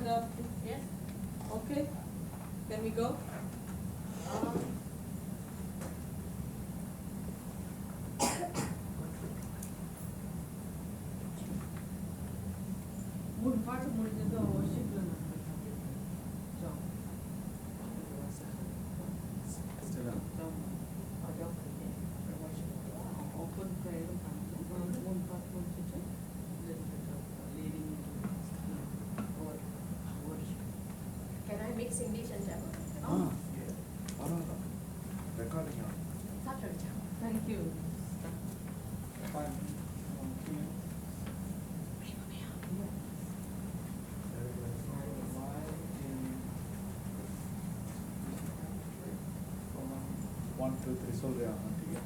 up? Yes. Okay. Can we go? మూడు పాటలు మూడు జంతో వర్షిప్లో ఓపెన్ ప్రేయర్ మూడు పాటలు leading worship. Can I mix English and Tamil? Recording. Thank you. Fine. One, two, three. So they are together.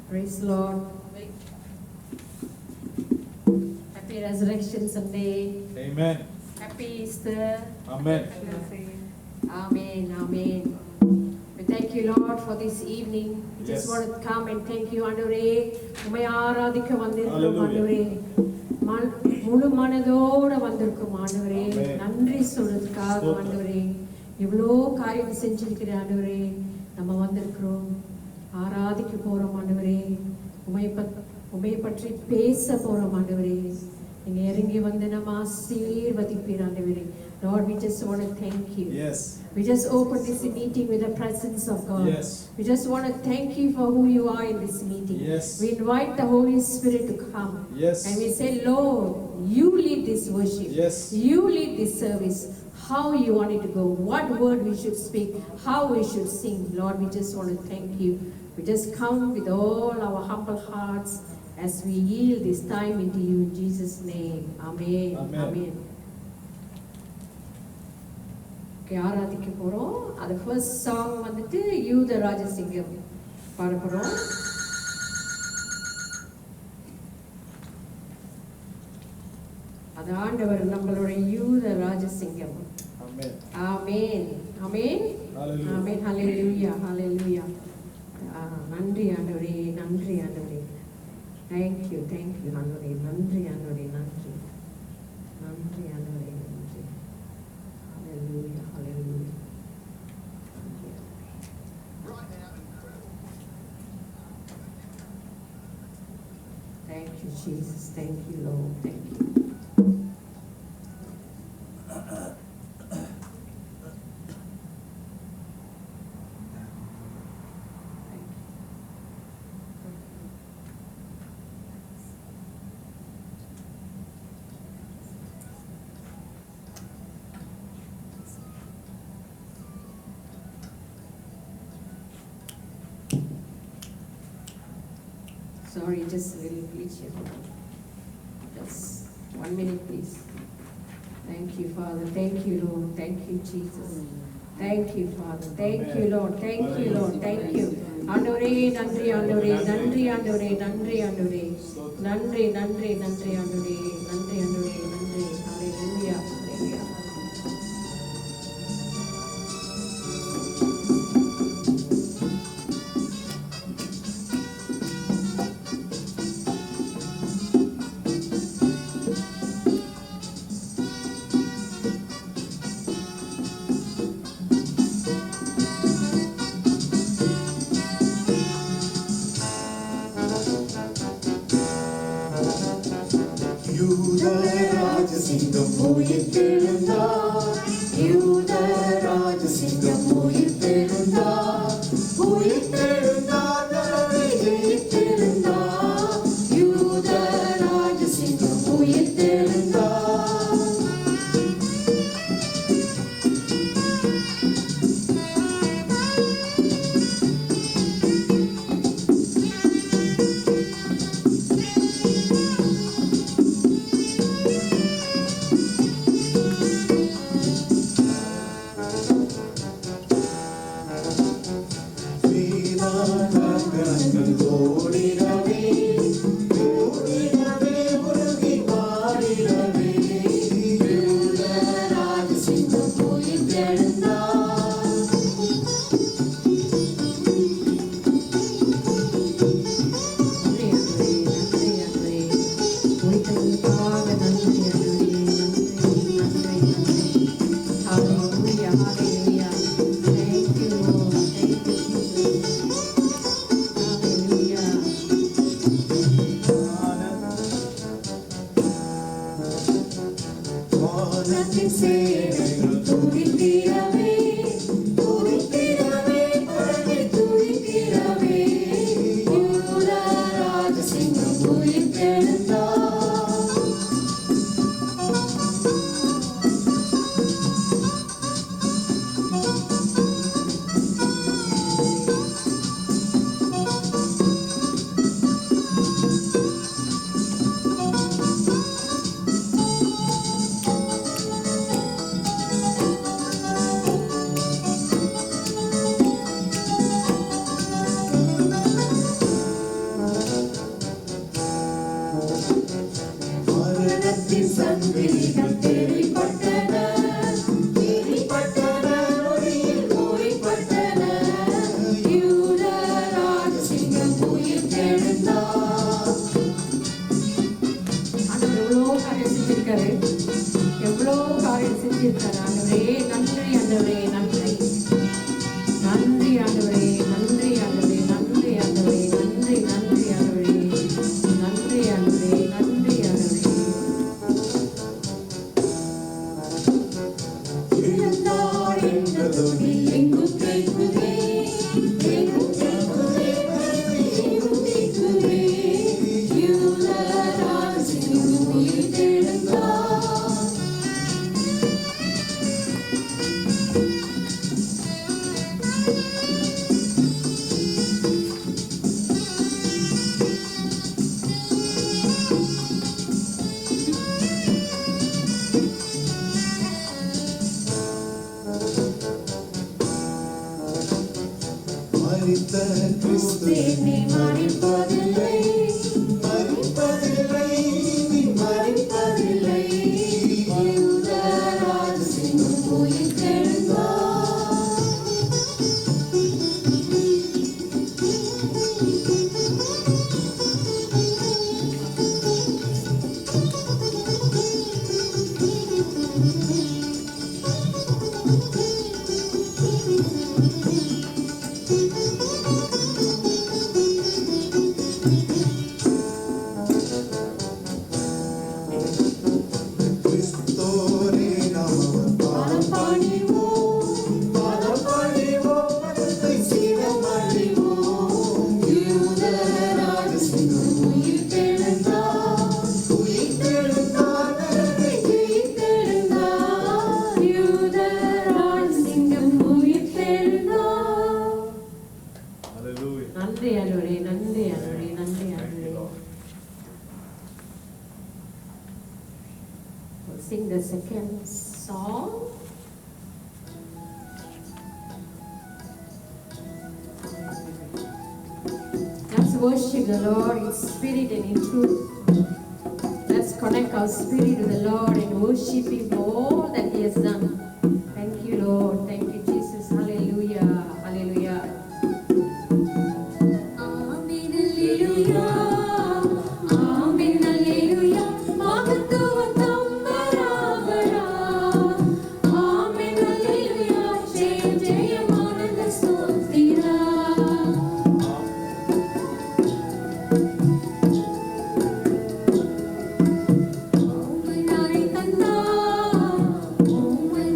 Praise the Lord. Wait. Happy Resurrection Sunday. Amen. Happy Easter. Amen. Amen. Amen. We thank you, Lord, for this evening. We just Yes. want to come and thank you, Andure. உம்மை ஆராதிக்க வந்திருக்கிறோம் Hallelujah. ஆண்டவரே. முழு மனதோட வந்திருக்கோம் ஆண்டவரே. Amen. நன்றி சொல்றதுக்காக ஸ்தோத்திரம். ஆண்டவரே. இவ்வளோ காரியம் செஞ்சிருக்கிற ஆண்டவரே. நம்ம வந்திருக்கிறோம். ஆராதிக்க போறோம் ஆண்டவரே. உம்மை பற்றி பேச போறோம் ஆண்டவரே. நீங்க இறங்கி வந்து நம்ம ஆசீர்வதிப்பீர் ஆண்டவரே. Lord, we just want to thank you. Yes. We just open this meeting with the presence of God. Yes. We just want to thank you for who you are in this meeting. Yes. We invite the Holy Spirit to come. Yes. And we say, Lord, you lead this worship. Yes. You lead this service. How you want it to go. What word we should speak. How we should sing. Lord, we just want to thank you. We just come with all our humble hearts as we yield this time into you in Jesus' name. Amen. Amen. Amen. ஆராதிக்க போறோம். அது first song வந்துட்டு யூத ராஜசிங்கம் பாட போறோம். அது ஆண்டவர் நம்மளுடைய யூத ராஜசிங்கம். Amen. ஆமென். ஆமென். Hallelujah. ஆமென். ஹalleluya. ஹalleluya. நன்றி ஆண்டவரே, நன்றி ஆண்டவரே. Thank you ஆண்டவரே. நன்றி ஆண்டவரே, நன்றி. நன்றி ஆண்டவரே, நன்றி. Hallelujah. Hallelujah. Thank you, Jesus. Thank you, Lord. Thank you. Sorry, just a little glitch here. Just 1 minute, please. Thank you, Father. Thank you, Lord. Thank you, Jesus. Thank you, Father. Thank you, Lord. Thank you, Lord. Thank you. ஆண்டவரே நன்றி ஆண்டவரே நன்றி ஆண்டவரே நன்றி ஆண்டவரே நன்றி நன்றி நன்றி ஆண்டவரே நன்றி ஆண்டவரே நன்றி. ஹalleluya ஹalleluya. யூதராஜசிங்கம் உயிர்த்தெழுந்தார். யூதராஜசிங்கம் உயிர்த்தெழுந்தார். உயிர்த்தெழுந்தார், நரகை ஜெயித்தெழுந்தார். யூதராஜசிங்கம் உயிர்த்தெழுந்தார். வானத்தின் சேனைகள் துதித்திடவே, துதித்திடவே, பரவி துதித்திடவே, யூத ராஜசிங்கம் உயிர்த்தெழுந்தார். மரணத்தின் சங்கிலிகள் தெரிப்பட்டன, தெரிப்பட்டன, நொடியில் ஓடிப்பட்டன, யூத ராஜசிங்கம் உயிர்த்தெழுந்தார். ஆண்டவர் எவ்வளோ காரியம் செஞ்சிருக்காரு, எவ்வளோ காரியம் செஞ்சிருக்காரு. ஆண்டவரே நன்றி, ஆண்டவரே நன்றி, நன்றி ஆண்டவரே, நன்றி ஆண்டவரே, நன்றி ஆண்டவரே, நன்றி நன்றி ஆண்டவரே, நன்றி ஆண்டவரே, நன்றி ஆண்டவரே. எழுந்தார் என்ற தொனி எங்கும் கேட்குதே, எங்கும் கேட்குதே, எங்கும் கேட்குதே, யூத ராஜசிங்கம் உயிர்த்தெழுந்தார். மரித்த கிறிஸ்து நீ மரிப்பதில்லை, மரிப்பதில்லை, நீ மரிப்பதில்லை, யூத ராஜசிங்கம் உயிர்த்தெழுந்தார். கிறிஸ்தோரே நாம் பாதம் பணிவோம், பாதம் பணிவோம், பதத்தை சிரமணிவோம், யூத ராஜசிங்கம் உயிர்த்தெழுந்தார், உயிர்த்தெழுந்தார், நரகை உயிர்த்தெழுந்தார், யூத ராஜசிங்கம் உயிர்த்தெழுந்தார். Hallelujah. நன்றி ஆண்டவரே, நன்றி ஆண்டவரே, நன்றி Thank you, ஆண்டவரே. Lord. We'll sing the second song. Let's worship the Lord in spirit and in truth. Let's connect our spirit to the Lord and worship Him for all that He has done. Thank you, Lord. Thank you, Jesus. Hallelujah. Hallelujah. ஆமென் அல்லேலூயா, ஆமென் அல்லேலூயா, மகத்துவம் தம்பராபரா. ஆமென் அல்லேலூயா, ஜெயம் ஜெயம் ஆனந்த ஸ்தோத்திரா. உம்மை நாடி தந்தார், உம்மை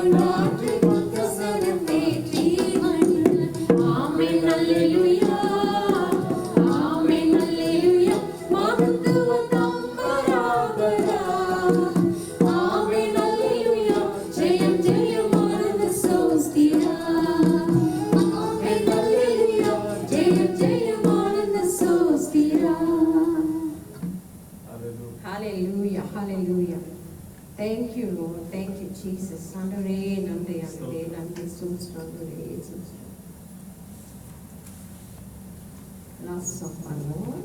பொன்னாற்று வசனம் தேற்றி வந்த ஆமென் அல்லேலூயா ஆமென் அல்லேலூயா மகத்துவம் தம்பராபரா ஆமென் அல்லேலூயா ஜெயம் ஜெயம் ஆனந்த சோஸ்திரா ஆமென் அல்லேலூயா ஜெயம் ஜெயம் ஆனந்த சோஸ்திரா. Hallelujah. Hallelujah, hallelujah. Thank you, Lord. Thank you, Jesus. ஆண்டவரே நன்றி ஆண்டவரே நன்றி சூஸ்திரம் ஆண்டவரே சூஸ்திரம். Last song பண்ணுவோம்.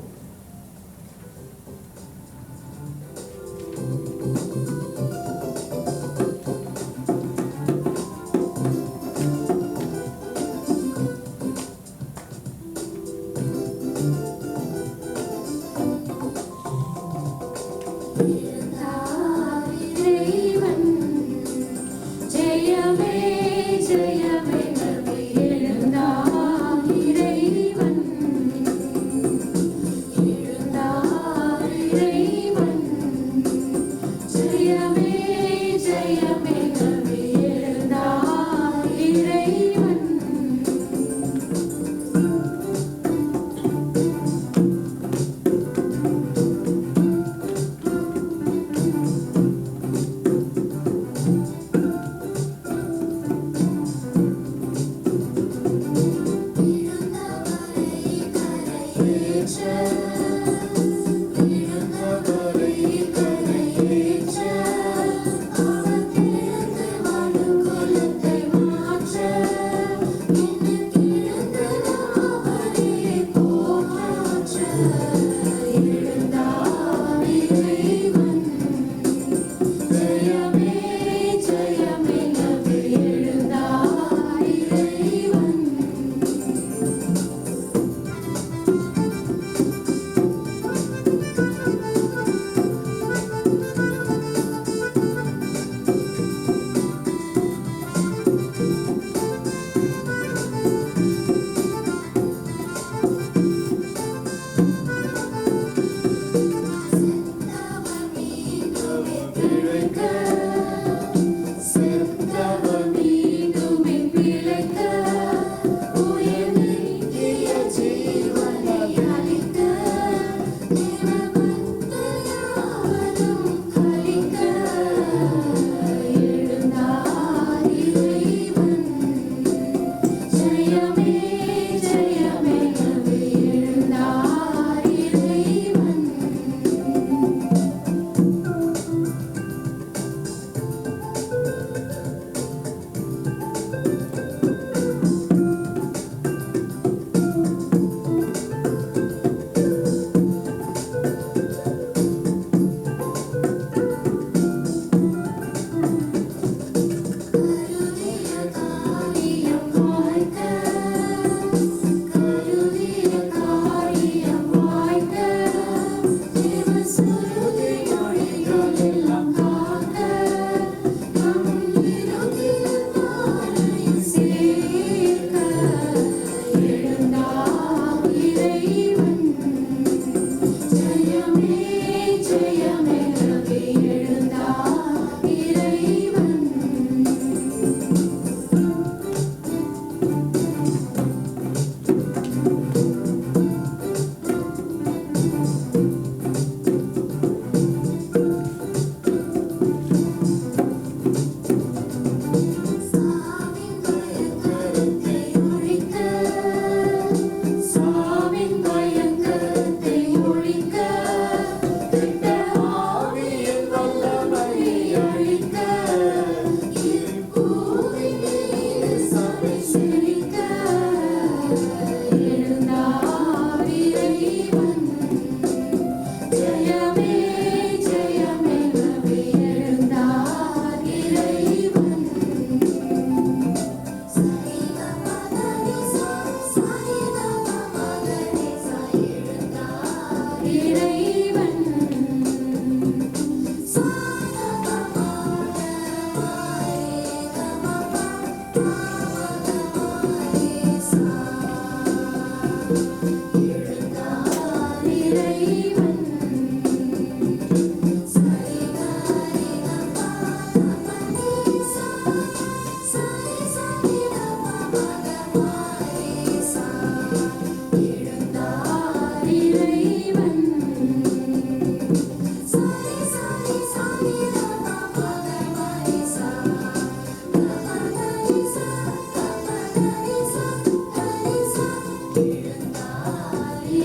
இறைவன் ஜெயமே ஜெயமே எழுந்தார் இறைவன் எழுந்தார் இறைவன் ஜெயமே ஜெயமே எழுந்தார் இறைவன்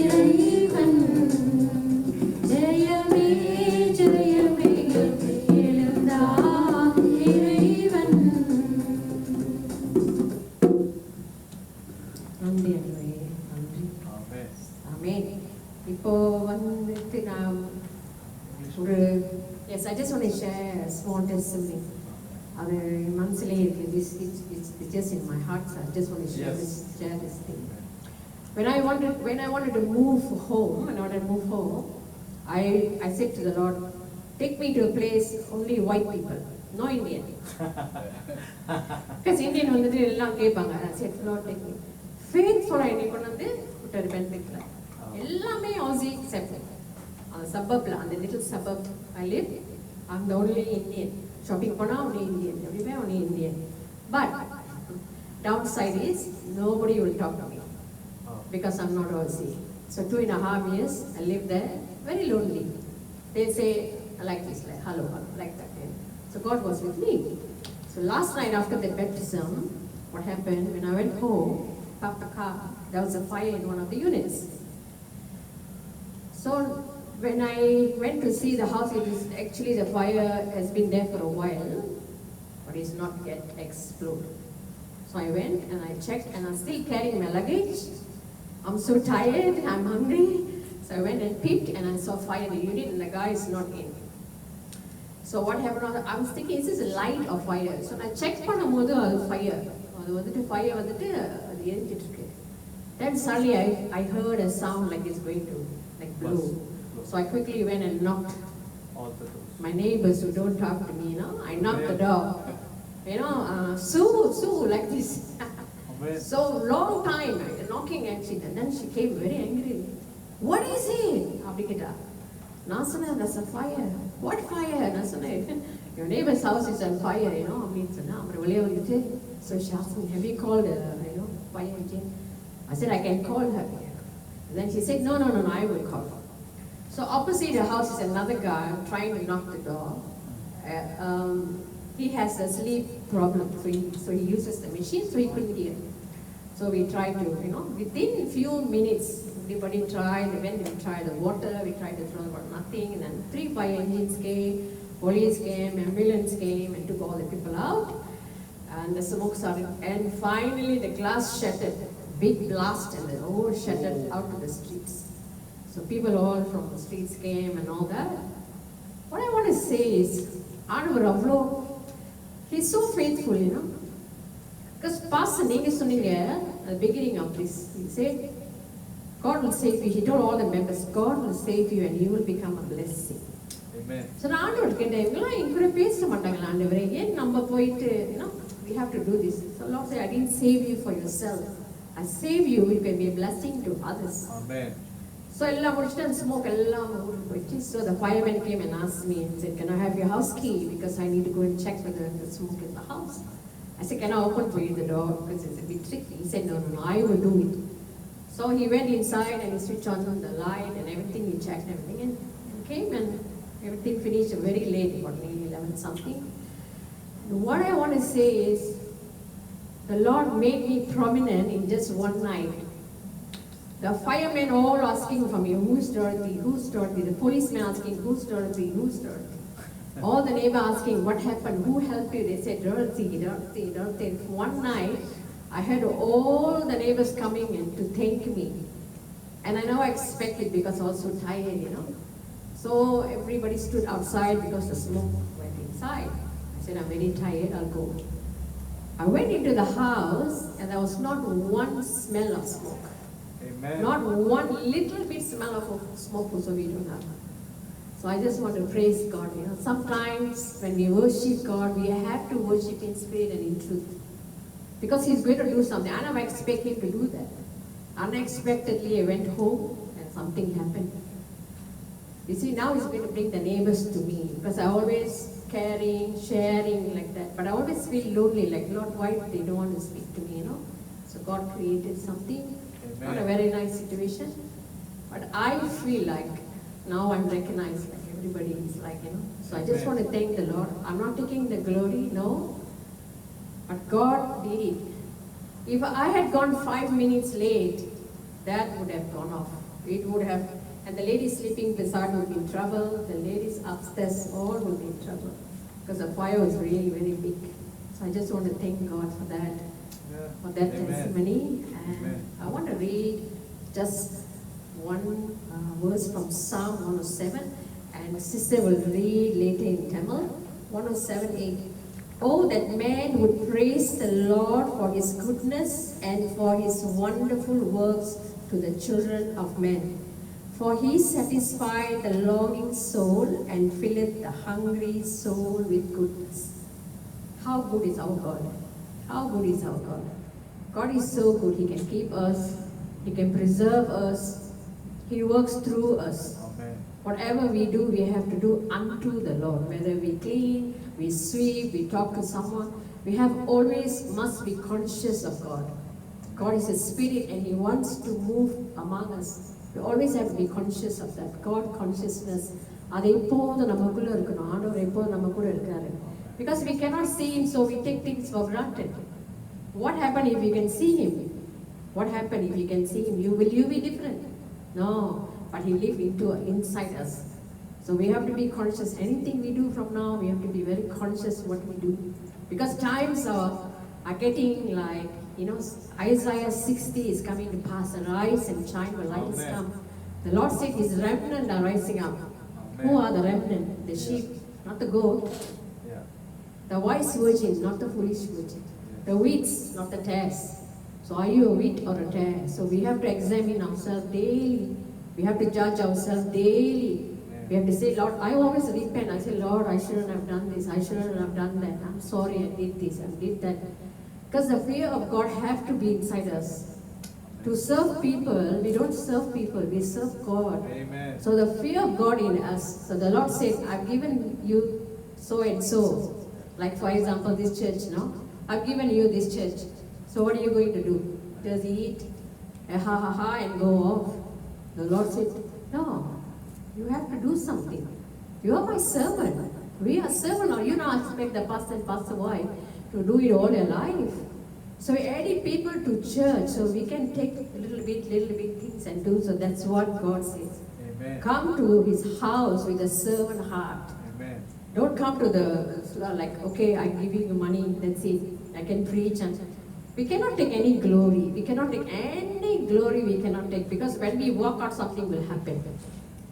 இறைவன் ஜெயமே ஜெயமே எழுந்தார் இறைவன். நன்றி அன்றைய நன்றி. Amen. ஆமென். இப்போ வந்துட்டு நான் ஒரு எஸ் I just want to share small testimony. அது என் மனசுலே இருக்கு. It's just in my heart. So I just want to share this thing. When I wanted to move home, I said to the Lord, take me to a place only white people, no Indian. Because Indian வந்துட்டு எல்லாம் கேட்பாங்க. I said, Lord, take me. Faithful என்னை கொண்டு வந்து விட்டாரு பென்பிக்ல. எல்லாமே Aussie except அந்த suburbல, அந்த little suburb I live, I'm the only Indian. Shopping போனா only Indian, everywhere only Indian. But downside is nobody will talk to me because I'm not Aussie. So 2.5 years I lived there, very lonely. They say like this, like hello, like that. So God was with me. So last night after the baptism, what happened when I went home, parked the car, there was a fire in one of the units. So when I went to see the house, it is actually the fire has been there for a while, but it's not yet exploded. So I went and I checked, and I'm still carrying my luggage. I'm so tired, I'm hungry. So I went and peeped, and I saw fire in the unit, and the guy is not in. So what happened was, I was thinking, is this a light or fire? So I checked பண்ணும்போது அது fire. அது வந்துட்டு fire வந்துட்டு அது எரிஞ்சிட்டு இருக்கு. Then suddenly I heard a sound like it's going to like blow. So I quickly went and knocked. All the doors. My neighbors who don't talk to me, I knocked the door. Sue, like this. Amen. So long time knocking actually, and then she came very angry. What is it? அப்படி கேட்டா. நான் சொன்னேன், there's a fire. What fire? நான் சொன்னேன், your neighbor's house is on fire, அப்படின்னு சொன்னா. அப்புறம் வெளியே வந்துட்டு, so she asked me, have you called, fire agent? I said, I can call her. And then she said, no, I will call her. So opposite the house is another guy trying to knock the door. He has a sleep problem, so he uses the machine, so he couldn't hear. So we tried to, within few minutes, everybody tried. When we tried the water, we tried to throw about nothing. And then 3 fire engines came, police came, ambulance came, and took all the people out. And the smoke started. And finally, the glass shattered, big blast, and the whole shattered out to the streets. So people all from the streets came and all that. What I want to say is, Aanuvar avlo, he's so faithful, Because Pastor நீங்க சொன்னீங்க at the beginning of this, he said, God will save you. He told all the members, God will save you and you will become a blessing. Amen. So நான் ஆண்டவர் கேட்டேன், இவங்களாம் என் கூட பேச மாட்டாங்களா ஆண்டவரே? ஏன் நம்ம போயிட்டு, we have to do this. So Lord said, I didn't save you for yourself. I save you, you can be a blessing to others. Amen. So எல்லாம் முடிச்சுட்டு அந்த smoke எல்லாம் ஊருக்கு போயிடுச்சு. So the fireman came and asked me and said, can I have your house key? Because I need to go and check whether the smoke in the house. I said, can I open for you the door? Because it's a bit tricky. He said, no, I will do it. So he went inside and he switched on the light and everything. He checked everything and came and everything finished very late, about maybe 11 something. And what I want to say is, the Lord made me prominent in just one night. The firemen all asking for me, who's Dorothy, who's Dorothy? The policeman asking, who's Dorothy, who's Dorothy? All the neighbor asking, what happened, who helped you? They said, Dorothy. One night, I had all the neighbors coming in to thank me. And I never expected because I was so tired, So everybody stood outside because the smoke went inside. I said, I'm very tired, I'll go. I went into the house and there was not one smell of smoke. Amen. Not one little bit smell of smoke also we don't have. So I just want to praise God. Sometimes when we worship God, we have to worship in spirit and in truth. Because He's going to do something. I never expect Him to do that. Unexpectedly, I went home and something happened. You see, now He's going to bring the neighbors to me. Because I always caring, sharing like that. But I always feel lonely, like, Lord, why they don't want to speak to me, So God created something. Not a very nice situation. But I feel like now I'm recognized, like everybody is like, So I just want to thank the Lord. I'm not taking the glory, no. But God did it. If I had gone 5 minutes late, that would have gone off. It would have, and the ladies sleeping beside would be in trouble. The ladies upstairs all would be in trouble. Because the fire was really very big. So I just want to thank God for that. For that Amen. testimony. And Amen. I want to read just one verse from Psalm 107, and sister will read later in Tamil. 107:8. Oh, that man would praise the Lord for his goodness and for his wonderful works to the children of men. For he satisfied the longing soul and filleth the hungry soul with goodness. How good is our God? How good is our God? God is so good. He can keep us. He can preserve us. He works through us. Amen. Whatever we do, we have to do unto the Lord. Whether we clean, we sweep, we talk to someone, we have always must be conscious of God. God is a spirit and He wants to move among us. We always have to be conscious of that. God consciousness. அது எப்போதும் நமக்குள்ள இருக்கணும். ஆண்டவர் எப்போதும் நம்ம கூட இருக்காரு. Because we cannot see Him, so we take things for granted. What happened if you can see Him? What happened if you can see Him? Will you be different? No, but He lives inside us. So we have to be conscious. Anything we do from now, we have to be very conscious what we do. Because times are getting like, Isaiah 60 is coming to pass. Arise and shine, for light has come. The Lord said His remnant are rising up. Amen. Who are the remnant? The sheep, not the goat. Yeah. The wise virgin, not the foolish virgin. The wheats, not the tares. So are you a wheat or a tare? So we have to examine ourselves daily. We have to judge ourselves daily. We have to say, Lord, I always repent. I say, Lord, I shouldn't have done this. I shouldn't have done that. I'm sorry I did this. I did that. Because the fear of God have to be inside us. To serve people, we don't serve people. We serve God. Amen. So the fear of God in us. So the Lord said, I've given you so and so. Like for example, this church, no? I've given you this church. So what are you going to do? Just eat, and go off? The Lord said, no. You have to do something. You are my servant. We are servant, or you not expect the pastor and pastor wife to do it all your life. So we added people to church so we can take little bit things and do. So that's what God says. Amen. Come to His house with a servant heart. Amen. Don't come to the okay, I'm giving you money, that's it. I can preach and we cannot take any glory. We cannot take any glory. We cannot take, because when we walk out, something will happen.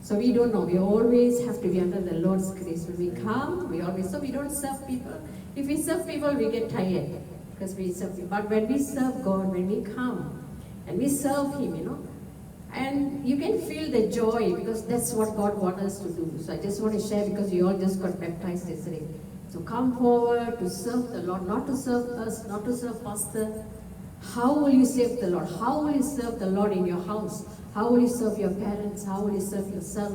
So we don't know. We always have to be under the Lord's grace. When we come, so we don't serve people. If we serve people, we get tired because we serve people. But when we serve God, when we come and we serve Him, and you can feel the joy, because that's what God wants us to do. So I just want to share, because you all just got baptized yesterday. So come forward to serve the Lord, not to serve us, not to serve pastor. How will you serve the Lord? How will you serve the Lord in your house? How will you serve your parents? How will you serve yourself?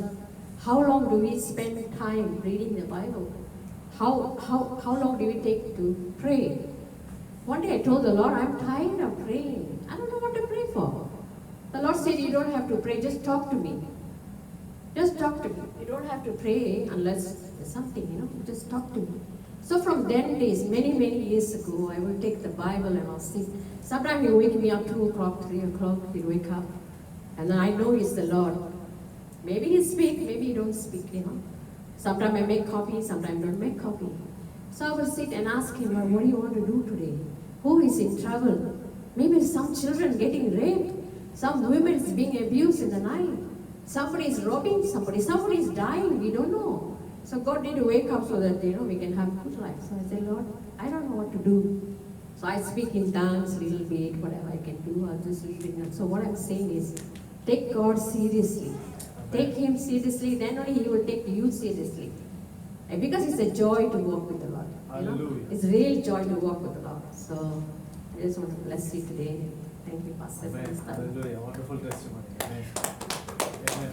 How long do we spend time reading the Bible? How long do we take to pray? One day I told the Lord, I'm tired of praying. I don't know what to pray for. The Lord said, you don't have to pray, just talk to me. Just talk to me. You don't have to pray unless there's something, just talk to me. So from then days, many years ago, I will take the Bible and I'll sit. Sometimes He wake me up 2 o'clock, 3 o'clock, He'll wake up. And then I know He's the Lord. Maybe He speak, maybe He don't speak, Sometimes I make coffee, sometimes I don't make coffee. So I will sit and ask Him, Lord, what do you want to do today? Who is in trouble? Maybe some children getting raped. Some women is being abused in the night. Somebody is robbing somebody. Somebody is dying. We don't know. So God need to wake up so that, we can have good life. So I say, Lord, I don't know what to do. So I speak in tongues a little bit, whatever I can do, I'll just leave it. So what I'm saying is, take God seriously. Take Him seriously, then only He will take you seriously. And because it's a joy to walk with the Lord. Hallelujah. It's real joy to walk with the Lord. So I just want to bless you today. Thank you, Pastor. Amen. Hallelujah. Wonderful testimony. Amen. Amen. Amen.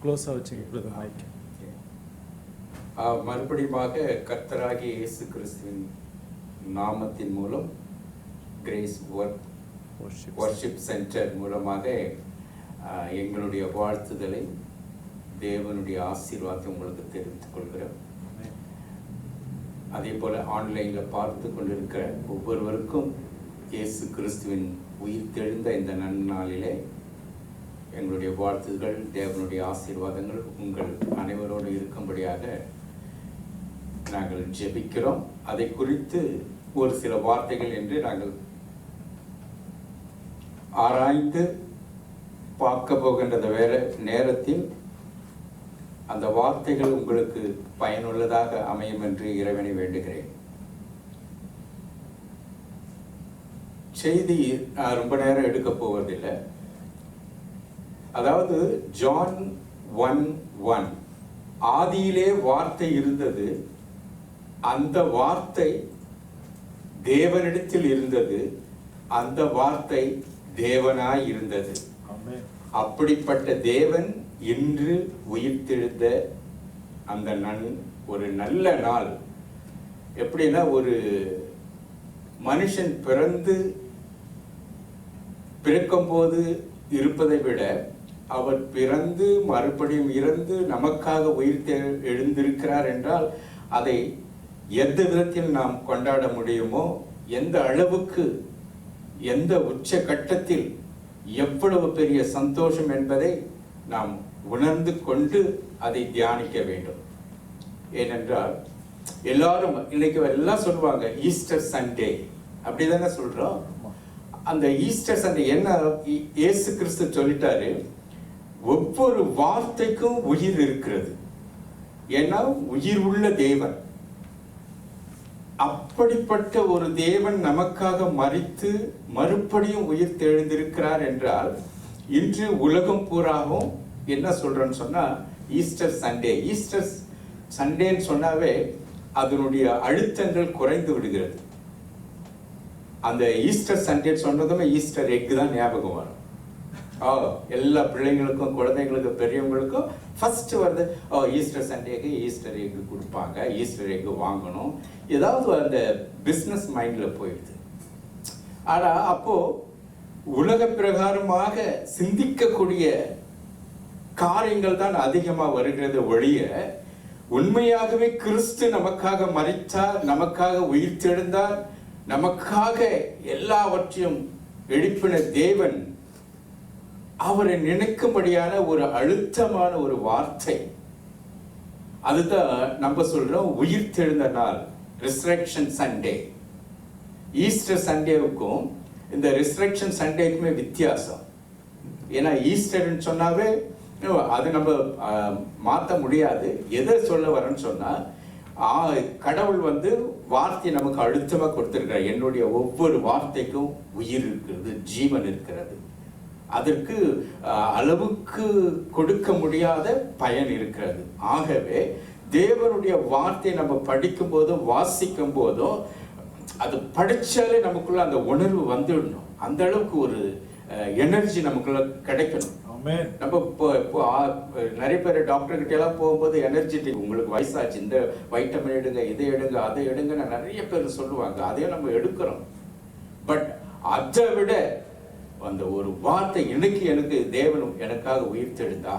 க்ளோஸாக வச்சுங்க brother mic. மறுபடியுமாக கர்த்தராகிய இயேசு கிறிஸ்துவின் நாமத்தின் மூலம் grace worship centre மூலமாக எங்களுடைய வாழ்த்துதலை, தேவனுடைய ஆசீர்வாதத்தை உங்களுக்கு தெரிவித்துக் கொள்கிறோம். அதே போல் ஆன்லைனில் பார்த்து கொண்டிருக்கிற ஒவ்வொருவருக்கும் இயேசு கிறிஸ்துவின் உயிர்த்தெழுந்த இந்த நன்னாளிலே எங்களுடைய வாழ்த்துதல், தேவனுடைய ஆசீர்வாதங்கள் உங்கள் அனைவரோடு இருக்கும்படியாக நாங்கள் ஜெபிக்கிறோம். அதை குறித்து ஒரு சில வார்த்தைகள் என்று நாங்கள் ஆராய்ந்து பார்க்க போகின்ற வேற நேரத்தில் அந்த வார்த்தைகள் உங்களுக்கு பயனுள்ளதாக அமையும் என்று இறைவனை வேண்டுகிறேன். செய்தி ரொம்ப நேரம் எடுக்க போவதில்லை. அதாவது ஜான் 1:1 ஆதியிலே வார்த்தை இருந்தது, அந்த வார்த்தை தேவனிடத்தில் இருந்தது, அந்த வார்த்தை தேவனாய் இருந்தது. அப்படிப்பட்ட தேவன் இன்று உயிர்த்தெழுந்த அந்த ஒரு நல்ல நாள். எப்படின்னா, ஒரு மனுஷன் பிறக்கும் போது இருப்பதை விட அவர் பிறந்து மறுபடியும் இறந்து நமக்காக எழுந்திருக்கிறார் என்றால் அதை எந்த விதத்தில் நாம் கொண்டாட முடியுமோ, எந்த அளவுக்கு, எந்த உச்ச கட்டத்தில், எவ்வளவு பெரிய சந்தோஷம் என்பதை நாம் உணர்ந்து கொண்டு அதை தியானிக்க வேண்டும். ஏனென்றால் எல்லாரும் இன்னைக்கு எல்லாம் சொல்லுவாங்க ஈஸ்டர் சண்டே, அப்படிதானே சொல்றோம். அந்த ஈஸ்டர் சண்டே என்ன, இயேசு கிறிஸ்து சொல்லிட்டாரு, ஒவ்வொரு வார்த்தைக்கும் உயிர் இருக்கிறது. ஏன்னா உயிர் உள்ள தேவன். அப்படிப்பட்ட ஒரு தேவன் நமக்காக மரித்து மறுபடியும் உயிர் தெழுந்திருக்கிறார் என்றால், இன்று உலகம் பூராவும் என்ன சொல்றேன்னு சொன்னா ஈஸ்டர் சண்டே. ஈஸ்டர் சண்டேன்னு சொன்னாவே அதனுடைய அழுத்தங்கள் குறைந்து விடுகிறது. அந்த ஈஸ்டர் சண்டே சொன்னதுமே ஈஸ்டர் எக் தான் ஞாபகம் வரும். எல்லா பிள்ளைங்களுக்கும், குழந்தைங்களுக்கும், பெரியவங்களுக்கும் ஃபர்ஸ்ட் வருது, ஈஸ்டர் சண்டேக்கு ஈஸ்டர் எக் கொடுப்பாங்க, ஈஸ்டர் எக் வாங்கணும், ஏதாவது அந்த பிஸ்னஸ் மைண்ட்ல போயிடுது. ஆனா அப்போ உலக பிரகாரமாக சிந்திக்கக்கூடிய காரியங்கள் தான் அதிகமா வருகிறது ஒழிய, உண்மையாகவே கிறிஸ்து நமக்காக மரித்தார், நமக்காக உயிர்த்தெழுந்தார், நமக்காக எல்லாவற்றையும் எழுப்பின தேவன், அவரை நினைக்கும்படியான ஒரு அழுத்தமான ஒரு வார்த்தை. அதுதான் நம்ம சொல்றோம் உயிர்த்தெழுந்த நாள், ரிசரக்ஷன் சண்டே. ஈஸ்டர் சண்டேவுக்கும் இந்த ரிசரக்ஷன் சண்டேக்குமே வித்தியாசம். ஏன்னா ஈஸ்டர்ன்னு சொன்னாவே அது நம்ம மாற்ற முடியாது. எதை சொல்ல வரேன்னு சொன்னா, கடவுள் வார்த்தை நமக்கு அழுத்தமா கொடுத்திருக்கிறார். என்னுடைய ஒவ்வொரு வார்த்தைக்கும் உயிர் இருக்கிறது, ஜீவன் இருக்கிறது. அதற்கு அளவுக்கு கொடுக்க முடியாத பயன் இருக்கிறது. ஆகவே தேவனுடைய வார்த்தையை நம்ம படிக்கும் போதும் வாசிக்கும் போதும் அது படிச்சாலே நமக்குள்ள அந்த உணர்வு வந்துடணும். அந்த அளவுக்கு ஒரு எனர்ஜி நமக்குள்ள கிடைக்கணும். நம்ம நிறைய பேர் டாக்டர் கிட்ட எல்லாம் போகும்போது எனர்ஜெட்டிக், உங்களுக்கு வயசாச்சு, இந்த வைட்டமின் எடுங்க, இதை எடுங்க, அதை எடுங்கன்னு நிறைய பேர் சொல்லுவாங்க. அதையும் நம்ம எடுக்கிறோம். பட் அதை விட அந்த ஒரு வார்த்தை, இன்னைக்கு எனக்கு தேவன் எனக்காக உயிர்த்தெழுந்தா,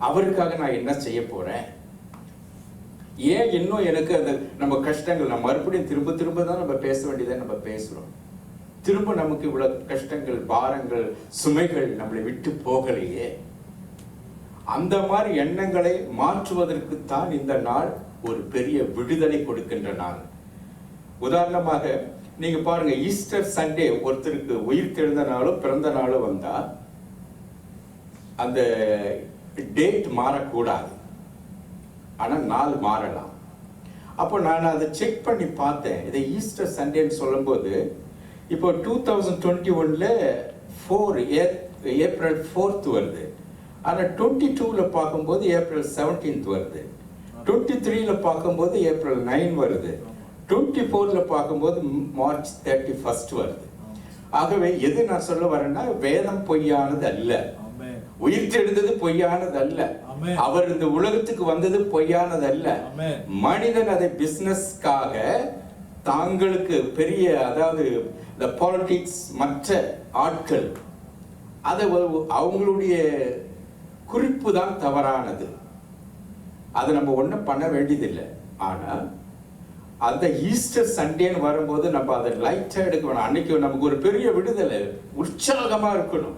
அவருக்காக நான் என்ன செய்ய போறேன், ஏன் இன்னும் எனக்கு அந்த நம்ம கஷ்டங்கள், நம்ம மறுபடியும் திரும்ப திரும்ப தான் நம்ம பேச வேண்டியதை நம்ம பேசுறோம். திரும்ப நமக்கு இவ்வளவு கஷ்டங்கள், பாரங்கள், சுமைகள் நம்மளை விட்டு போகலையே. அந்த மாதிரி எண்ணங்களை மாற்றுவதற்கு தான் இந்த நாள் ஒரு பெரிய விடுதலை கொடுக்கின்ற நாள். உதாரணமாக நீங்க பாருங்க, ஈஸ்டர் சண்டே ஒருத்தருக்கு உயிர்த்தெழுந்த நாளும் பிறந்த நாளும் வந்தா அந்த டேட் மாறக்கூடாது, ஆனா நாள் மாறலாம். அப்போ நான் அதை செக் பண்ணி பார்த்தேன். இதை ஈஸ்டர் சண்டேன்னு சொல்லும் போது, இப்போ 2021ல ஏப்ரல் 4th வருது. ஆனா 22ல பார்க்கும்போது ஏப்ரல் 17th வருது. 23ல பார்க்கும்போது ஏப்ரல் 9 வருது. 24ல பார்க்கும்போது மார்ச் 31 வருது. ஆகவே எது நான் சொல்ல வரேன்னா, வேதம் பொய்யானது அல்ல. உயிர்த்தெழுந்தது பொய்யானதல்ல. Amen. அவர் இந்த உலகத்துக்கு வந்தது பொய்யானதல்ல. Amen. மனிதன் அதை பிசினஸ்க்காக தாங்களுக்கு பெரிய, அதாவது இந்த பாலிடிக்ஸ், மற்ற ஆட்கள் அதை அவங்களுடைய குறிப்பு தான் தவறானது. அதை நம்ம ஒன்றும் பண்ண வேண்டியதில்லை. ஆனால் அந்த ஈஸ்டர் சண்டேன்னு வரும்போது நம்ம அதை லைட்டாக எடுக்க வேணும். அன்னைக்கு நமக்கு ஒரு பெரிய விடுதலை, உற்சாகமாக இருக்கணும்.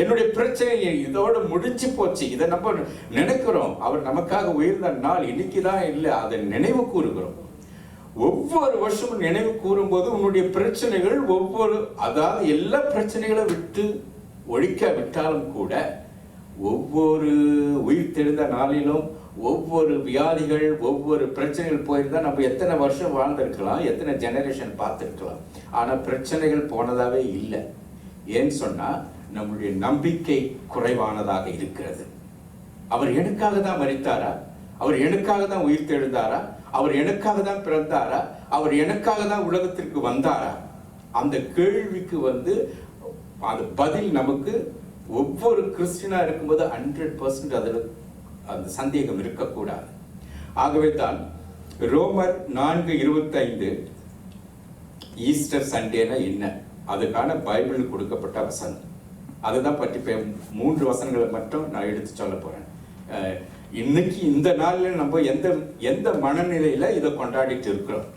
என்னுடைய பிரச்சனை இதோட முடிஞ்சு போச்சு, இதை நம்ம நினைக்கிறோம். அவர் நமக்காக உயர்ந்த நாள் இன்னைக்கு தான் இல்லை, அதை நினைவு கூறுகிறோம். ஒவ்வொரு வருஷமும் நினைவு கூறும் போது உன்னுடைய பிரச்சனைகள் அதாவது எல்லா பிரச்சனைகளை விட்டு ஒழிக்க விட்டாலும் கூட ஒவ்வொரு உயிர் தெழுந்த நாளிலும் ஒவ்வொரு வியாதிகள், ஒவ்வொரு பிரச்சனைகள் போயிருந்தா நம்ம எத்தனை வருஷம் வாழ்ந்திருக்கலாம், எத்தனை ஜெனரேஷன் பார்த்துருக்கலாம். ஆனால் பிரச்சனைகள் போனதாவே இல்லை. ஏன்னு சொன்னா நம்முடைய நம்பிக்கை குறைவானதாக இருக்கிறது. அவர் எனக்காக தான் மரித்தாரா? அவர் எனக்காக தான் உயிர் தெழுந்தாரா? அவர் எனக்காக தான் பிறந்தாரா? அவர் எனக்காக தான் உலகத்திற்கு வந்தாரா? அந்த கேள்விக்கு அந்த பதில் நமக்கு ஒவ்வொரு கிறிஸ்டியனா இருக்கும்போது 100% அதில் அந்த சந்தேகம் இருக்கக்கூடாது. ஆகவே தான் ரோமர் 4:25 ஈஸ்டர் சண்டேனா என்ன, அதுக்கான பைபிள் கொடுக்கப்பட்ட வசனம். அதுதான் பற்றி 3 வசனங்களை மட்டும் நான் எடுத்து சொல்ல போறேன். இன்னைக்கு இந்த நாளில் நம்ம எந்த மனநிலையில இதை கொண்டாடிட்டு இருக்கிறோம்,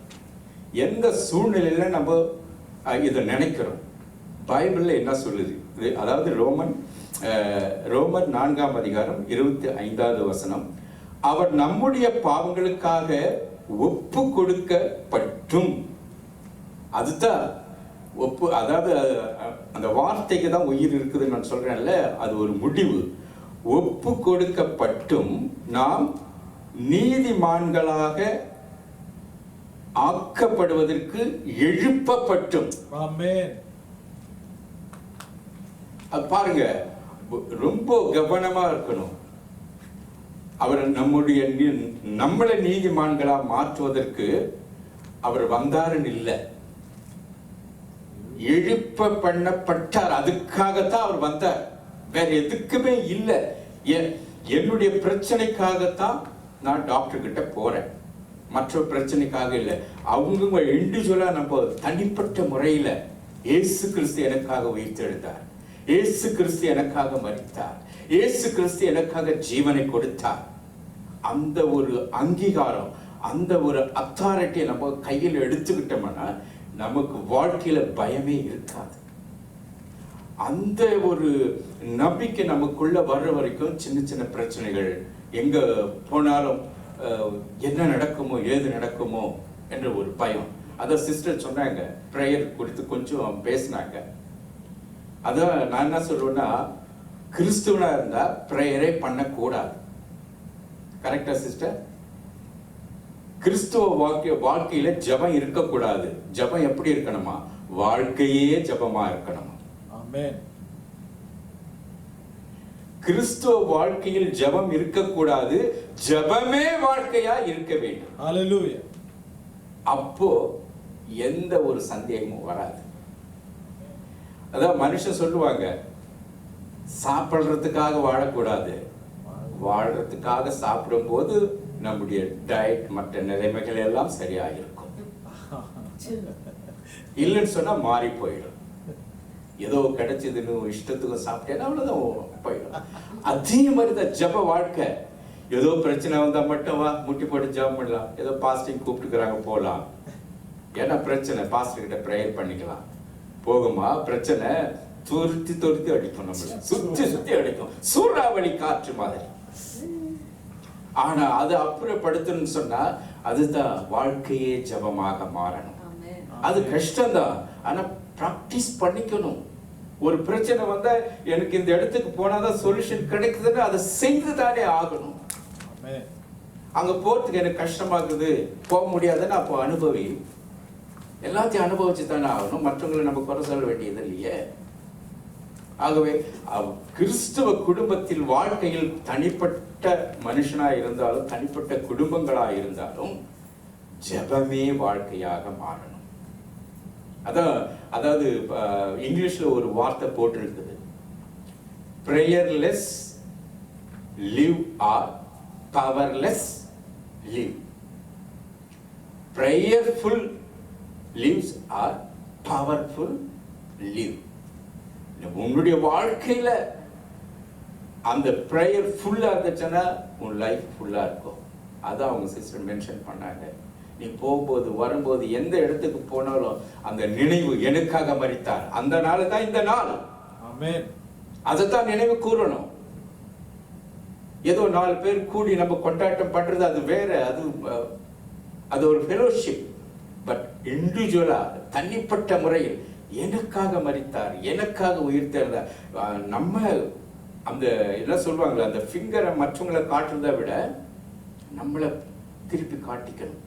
எந்த சூழ்நிலையில நம்ம இதை நினைக்கிறோம், பைபிள்ல என்ன சொல்லுது? அதாவது ரோமர் 4:25 வசனம், அவர் நம்முடைய பாவங்களுக்காக ஒப்பு கொடுக்கப்பட்டும், அதுதான் அதாவது அந்த வார்த்தைக்கு தான் உயிர் இருக்குதுன்னு நான் சொல்றேன்ல, அது ஒரு முடிவு. ஒப்பு கொடுக்கப்பட்டும் நாம் நீதிமான்களாக ஆக்கப்படுவதற்கு எழுப்பப்பட்டும். பாருங்க, ரொம்ப கவனமா இருக்கணும். அவர் நம்மளை நீதிமான்களா மாற்றுவதற்கு அவர் வந்தாருன்னு இல்லை, எழுப்ப பண்ணப்பட்டார். அதுக்காகத்தான் அவர் வந்தார், வேற எதுக்குமே இல்லை. என்னுடைய பிரச்சனைக்காகத்தான் நான் டாக்டர் கிட்ட போறேன், மற்ற பிரச்சனைக்காக இல்லை. அவங்க இண்டிவிஜுவலா நம்ம தனிப்பட்ட முறையில இயேசு கிறிஸ்து எனக்காக உயிர்த்தெழுந்தார், இயேசு கிறிஸ்து எனக்காக மரித்தார், இயேசு கிறிஸ்து எனக்காக ஜீவனை கொடுத்தார். அந்த ஒரு அங்கீகாரம், அந்த ஒரு அத்தாரிட்டியை நம்ம கையில் எடுத்துக்கிட்டோம்னா நமக்கு வாழ்க்கையில பயமே இருக்காது. அந்த ஒரு நம்பிக்கை நமக்குள்ள வர்ற வரைக்கும் சின்ன சின்ன பிரச்சனைகள் எங்க போனாலும் என்ன நடக்குமோ ஏது நடக்குமோ என்ற ஒரு பயம். அத சிஸ்டர் சொன்னாங்க, ப்ரேயர் குறித்து கொஞ்சம் பேசினாங்க. அதான் நான் என்ன சொல்றேன்னா, கிறிஸ்துவனா இருந்தா ப்ரேயரே பண்ணக்கூடாது. கரெக்டா சிஸ்டர்? கிறிஸ்துவ வாழ்க்கையில ஜபம் இருக்கக்கூடாது. ஜபம் எப்படி இருக்கணுமா? வாழ்க்கையே ஜபமா இருக்கணுமா? ஆமென். கிறிஸ்துவ வாழ்க்கையில் ஜபம் இருக்கக்கூடாது, ஜபமே வாழ்க்கையா இருக்க வேண்டும். ஹல்லேலூயா. அப்போ எந்த ஒரு சந்தேகமும் வராது. அதான் மனுஷன் சொல்லுவாங்க, சாப்பிடுறதுக்காக வாழக்கூடாது, வாழ்றதுக்காக சாப்பிடும் போது நம்முடைய டயட் மற்ற நிலைமைகள் எல்லாம் சரியா இருக்கும். இல்லைன்னு சொன்னா மாறி போயிடும். ஏதோ கிடைச்சதுன்னு இஷ்டத்துக்கும் சாப்பிட்டேன்னா அவ்வளவுதான் போயிடும். அதே மாதிரிதான் ஜப வாழ்க்கை. ஏதோ பிரச்சனை வந்தா மட்டும் வா முட்டி போட்டு ஜபம் பண்ணலாம், ஏதோ பாஸ்டிங் கூப்பிட்டுக்கிறாங்க போகலாம், ஏன்னா பிரச்சனை பாஸ்டர் கிட்ட ப்ரேயர் பண்ணிக்கலாம். போகுமா பிரச்சனை துருத்தி துருத்தி அடிக்கும், நம்மள சுத்தி சுத்தி அடிக்கும், சூறாவளி காற்று மாதிரி. ஆனா அது அப்புறப்படுத்தணும்னு சொன்னா அதுதான் வாழ்க்கையே ஜபமாக மாறணும். அது கஷ்டம்தான், ஆனா பிராக்டிஸ் பண்ணிக்கணும். ஒரு பிரச்சனை வந்தா எனக்கு இந்த இடத்துக்கு போனாதான் சொல்யூஷன் கிடைக்குதுன்னு அதை செய்துதானே ஆகணும். அங்க போறதுக்கு எனக்கு கஷ்டமாக்குது, போக முடியாதுன்னு அப்போ அனுபவி. எல்லாத்தையும் அனுபவிச்சு தானே ஆகணும், மற்றவங்களை நம்ம குறை சொல்ல வேண்டியது இல்லையே. ஆகவே கிறிஸ்துவ குடும்பத்தில் வாழ்க்கையில் தனிப்பட்ட மனுஷனா இருந்தாலும் தனிப்பட்ட குடும்பங்களா இருந்தாலும் ஜெபமே வாழ்க்கையாக மாறணும். அதாவது இங்கிலீஷ்ல ஒரு வார்த்தை போட்டிருக்குது, prayerless live or powerless live. Prayerful lives or powerful live. உன்னுடைய வாழ்க்கையில அந்த ப்ரேயர் ஃபுல்லா இருந்துச்சுன்னா உன் லைஃப் ஃபுல்லா இருக்கும். அதான் அவங்க சிஸ்டர் மென்ஷன் பண்ணாங்க. நீ போகும்போது வரும்போது எந்த இடத்துக்கு போனாலும் அந்த நினைவு எனக்காக மரித்தார், அந்த நாள் தான் இந்த நாள். ஆமென். அதைத்தான் நினைவு கூறணும். ஏதோ 4 பேர் கூடி நம்ம கொண்டாட்டம் பண்றது அது வேற, அது ஒரு ஃபெலோஷிப். பட் இண்டிவிஜுவலா தனிப்பட்ட முறையில் எனக்காக மரித்தார், எனக்காக உயிர் தேர்ந்தார். நம்ம அந்த என்ன சொல்லுவாங்களே, அந்த ஃபிங்கரை மற்றவங்களை காட்டுறதை விட நம்மளை திருப்பி காட்டிக்கணும்.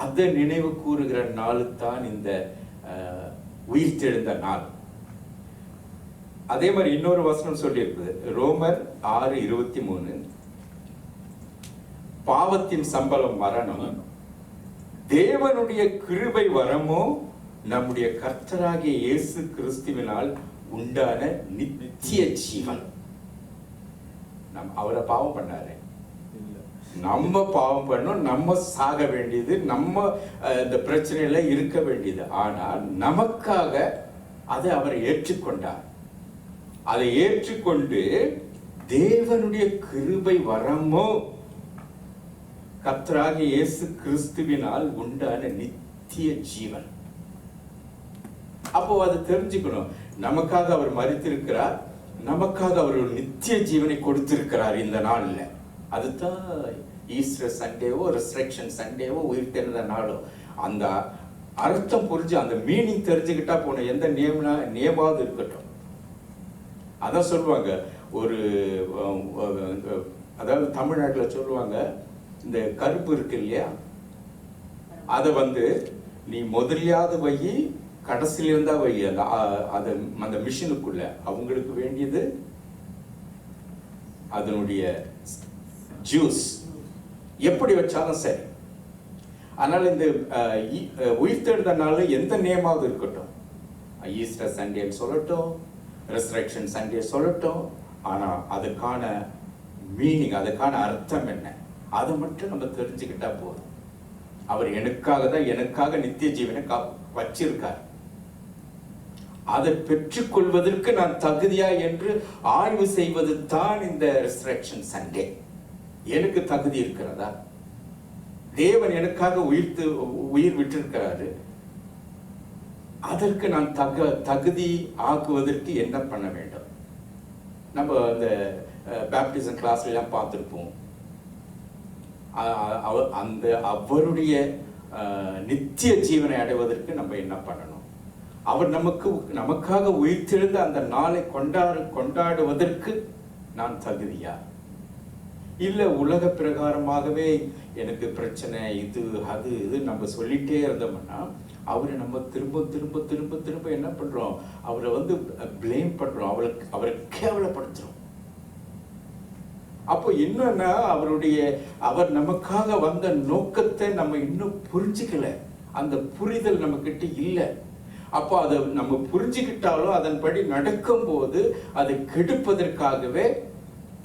அதை நினைவு கூறுகிற நாள் தான் இந்த உயிர் தெழுந்த நாள். அதே மாதிரி இன்னொரு வசனம் சொல்லி இருக்குது, ரோமர் 6:23, பாவத்தின் சம்பளம் மரணம், தேவனுடைய கிருபை வரமோ நம்முடைய கர்த்தராகிய இயேசு கிறிஸ்துவினால் உண்டான நித்திய ஜீவன். அவரை பாவம் பண்ணாரு, நம்ம பாவம் பண்ணோம், நம்ம சாக வேண்டியது, நம்ம இந்த பிரச்சனையில இருக்க வேண்டியது. ஆனால் நமக்காக அதை அவர் ஏற்றுக்கொண்டார். அதை ஏற்றுக்கொண்டு தேவனுடைய கிருபை வரமோ கர்த்தராகிய இயேசு கிறிஸ்துவினால் உண்டான நித்திய ஜீவன். அப்போ அதை தெரிஞ்சுக்கணும். நமக்காக அவர் மரித்திருக்கிறார், நமக்காக அவர் ஒரு நித்திய ஜீவனை கொடுத்திருக்கிறார் இந்த நாள்ல. அதுதான் ஈஸ்டர் சண்டேவோ ரெசரக்ஷன் சண்டேவோ உயிர் தெரிந்த நாளோ அந்த அர்த்தம் புரிஞ்சு அந்த மீனிங் தெரிஞ்சுக்கிட்டா போன எந்த நியமாவது இருக்கட்டும். அதான் சொல்லுவாங்க, ஒரு அதாவது தமிழ்நாட்டில் சொல்லுவாங்க, இந்த கருப்பு இருக்கு இல்லையா, அதை நீ முதலியாவது வை, கடைசியில இருந்தா வை, அந்த மிஷினுக்குள்ள அவங்களுக்கு வேண்டியது அதனுடைய ஜூஸ் எப்படி வச்சாலும் சரி. அதனால இந்த உயிர் தெழுந்த நாள் எந்த நேமாவது இருக்கட்டும், ஈஸ்டர் சண்டே சொல்லட்டும், ரெசரக்ஷன் சண்டே சொல்லட்டும், ஆனா அதுக்கான மீனிங், அதுக்கான அர்த்தம் என்ன, அதை மட்டும் நம்ம தெரிஞ்சுக்கிட்டா போதும். அவர் எனக்காக நித்திய ஜீவனை வச்சிருக்கார். அதை பெற்றுக்கொள்வதற்கு நான் தகுதியா என்று ஆய்வு செய்வது தான் இந்த ரெசரக்ஷன் சண்டே. எனக்கு தகுதி இருக்கிறதா? தேவன் எனக்காக உயிர் விட்டிருக்கிறாரு, அதற்கு நான் தகுதி ஆக்குவதற்கு என்ன பண்ண வேண்டும்? நம்ம அந்த பேப்டிசம் கிளாஸ்ல எல்லாம் பார்த்திருப்போம். அந்த அவருடைய நித்திய ஜீவனை அடைவதற்கு நம்ம என்ன பண்ணணும்? அவர் நமக்காக உயிர்த்தெழுந்த அந்த நாளை கொண்டாடுவதற்கு நான் தகுதியா? இல்ல உலக பிரகாரமாகவே எனக்கு பிரச்சனை, இது நம்ம சொல்லிட்டே இருந்தோம்னா அவரை நம்ம திரும்ப திரும்ப திரும்ப திரும்ப என்ன பண்றோம்? அவரை பிளேம் பண்றோம், அவரை கேவலப்படுத்துறோம். அப்போ என்னன்னா அவர் நமக்காக வந்த நோக்கத்தை நம்ம இன்னும் புரிஞ்சுக்கல, அந்த புரிதல் நம்ம கிட்ட இல்லை. அப்போ அதை நம்ம புரிஞ்சுக்கிட்டாலும் அதன்படி நடக்கும் போது அதை கெடுப்பதற்காகவே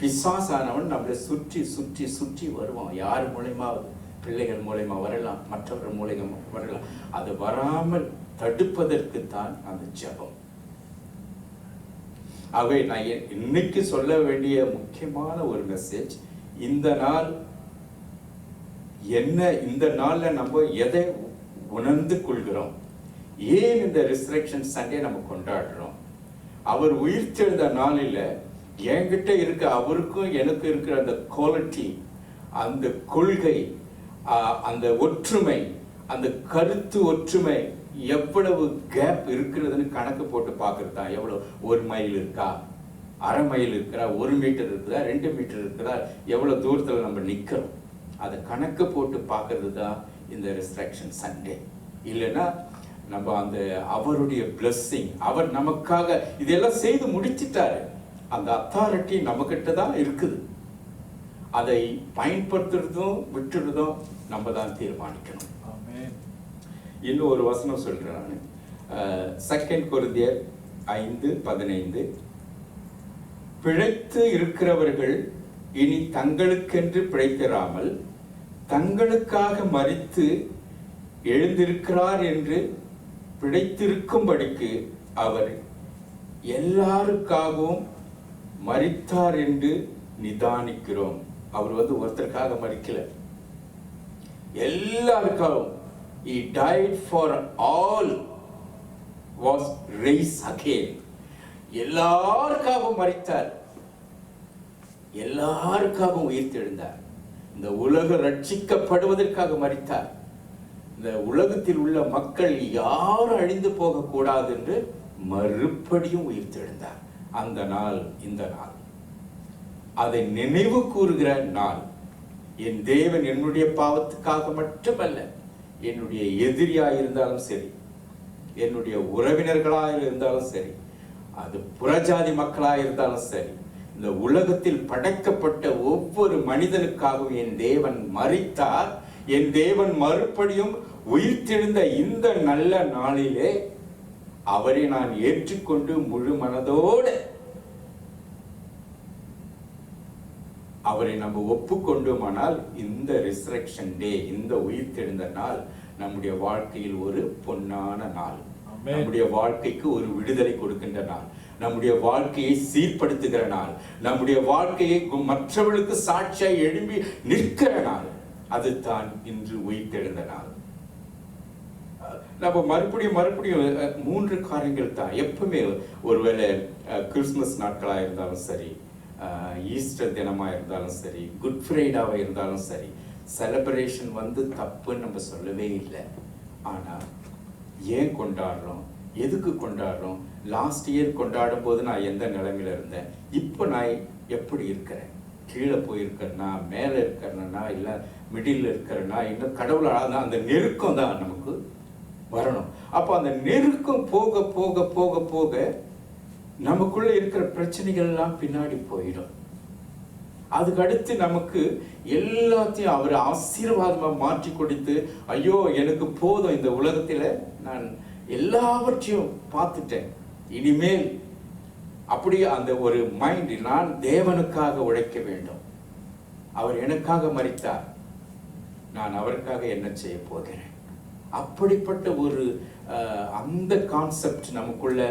பிசாசானவன் நம்மளை சுற்றி சுற்றி சுற்றி வருவான். யார் மூலயமாவது, பிள்ளைகள் மூலயமா வரலாம், மற்றவர்கள் மூலயமா வரலாம். அது வராமல் தடுப்பதற்கு தான் அந்த ஜெபம். ஆகவே நான் இன்னைக்கு சொல்ல வேண்டிய முக்கியமான ஒரு மெசேஜ், இந்த நாள் என்ன, இந்த நாள்ல நம்ம எதை உணர்ந்து கொள்கிறோம், ஏன் இந்த ரெசரக்ஷன் சண்டே நம்ம கொண்டாடுறோம்? அவர் உயிர் தெழுந்த நாளில் என்கிட்ட இருக்க, அவருக்கும் எனக்கு இருக்கிற அந்த குவாலிட்டி, அந்த கொள்கை, அந்த ஒற்றுமை, அந்த கருத்து ஒற்றுமை எவ்வளவு கேப் இருக்கிறதுன்னு கணக்கு போட்டு பார்க்கறது தான். எவ்வளவு, 1 மைல் இருக்கா, 1/2 மைல் இருக்கிறா, 1 மீட்டர் இருக்குதா, 2 மீட்டர் இருக்குதா, எவ்வளவு தூரத்தில் நம்ம நிற்கிறோம், அதை கணக்கு போட்டு பார்க்கறது தான் இந்த ரெசரக்ஷன் சண்டே. இல்லைன்னா நம்ம அவருடைய பிளெஸ்ஸிங், அவர் நமக்காக இதெல்லாம் செய்து முடிச்சிட்டாரு, அந்த அத்தாரிட்டி நம்ம கிட்ட தான் இருக்குது. அதை பயன்படுத்துறதும் விட்டுறதும் நம்ம தான் தீர்மானிக்கணும். இன்னும் ஒரு வசனம் சொல்றேன் நான், 2 கொரிந்தியர் 5:15, பிழைத்து இருக்கிறவர்கள் இனி தங்களுக்கென்று பிழைத்திராமல் தங்களுக்காக மரித்து எழுந்திருக்கிறார் என்று பிழைத்திருக்கும்படிக்கு அவர் எல்லாருக்காகவும் மரித்தார் என்று நிதானிக்கிறோம். அவர் ஒருத்தருக்காக மரிக்கல, எல்லாருக்காகவும். He died for all, was raised again. எல்லாருக்காகவும் மரித்தார், எல்லாருக்காகவும் உயிர்த்தெழுந்தார். இந்த உலகம் ரட்சிக்கப்படுவதற்காக மரித்தார். இந்த உலகத்தில் உள்ள மக்கள் யாரும் அழிந்து போக கூடாது என்று மறுபடியும் உயிர்த்தெழுந்தார். அந்த நாள் இந்த நாள், அதை நினைவு கூறுகிற நாள். என் தேவன் என்னுடைய பாவத்துக்காக மட்டுமல்ல, என்னுடைய எதிரியாக இருந்தாலும் சரி, என்னுடைய உறவினர்களாக இருந்தாலும் சரி, அது புறஜாதி மக்களாக இருந்தாலும் சரி, இந்த உலகத்தில் படைக்கப்பட்ட ஒவ்வொரு மனிதனுக்காகவும் என் தேவன் மரித்தார். என் தேவன் மறுபடியும் உயிர்த்தெழுந்த இந்த நல்ல நாளிலே அவரை நான் ஏற்றுக்கொண்டு முழு மனதோடு அவரை நம்ம ஒப்புக்கொண்டோமானால் இந்த ரிசரக்ஷன் டே, இந்த உயிர்த்தெழுந்த நாள் நம்முடைய வாழ்க்கையில் ஒரு பொன்னான நாள். நம்முடைய வாழ்க்கைக்கு ஒரு விடுதலை கொடுக்கின்ற நாள், நம்முடைய வாழ்க்கையை சீர்படுத்துகிற நாள், நம்முடைய வாழ்க்கையை மற்றவர்களுக்கு சாட்சியாய் எழும்பி நிற்கிற நாள். அதுதான் இன்று உயிர்த்தெழுந்த நாள். நம்ம மறுபடியும் 3 காரியங்கள் தான் எப்பவுமே. ஒருவேளை கிறிஸ்துமஸ் நாட்களாக இருந்தாலும் சரி, ஈஸ்டர் தினமாக இருந்தாலும் சரி, குட் ஃப்ரைடாவாக இருந்தாலும் சரி, செலிப்ரேஷன் தப்புன்னு நம்ம சொல்லவே இல்லை. ஆனால் ஏன் கொண்டாடுறோம், எதுக்கு கொண்டாடுறோம்? லாஸ்ட் இயர் கொண்டாடும் போது நான் எந்த நிலைமையில இருந்தேன், இப்போ நான் எப்படி இருக்கிறேன்? கீழே போயிருக்கிறேன்னா, மேலே இருக்கிறேன்னா, இல்லை மிடில் இருக்கிறேன்னா, இன்னும் கடவுளால் அந்த நெருக்கம் தான் நமக்கு வரணும். அப்போ அந்த நெருக்கம் போக போக போக போக நமக்குள்ள இருக்கிற பிரச்சனைகள் எல்லாம் பின்னாடி போயிடும். அதுக்கு அடுத்து நமக்கு எல்லாத்தையும் அவர் ஆசீர்வாதமா மாற்றி கொடுத்து, ஐயோ எனக்கு போதும், இந்த உலகத்துல நான் எல்லாவற்றையும் பார்த்துட்டேன், இனிமேல் அப்படியே அந்த ஒரு மைண்ட், நான் தேவனுக்காக உழைக்க வேண்டும், அவர் எனக்காக மரித்தார், நான் அவருக்காக என்ன செய்ய போகிறேன், அப்படிப்பட்ட ஒரு அந்த கான்செப்ட் நமக்குள்ள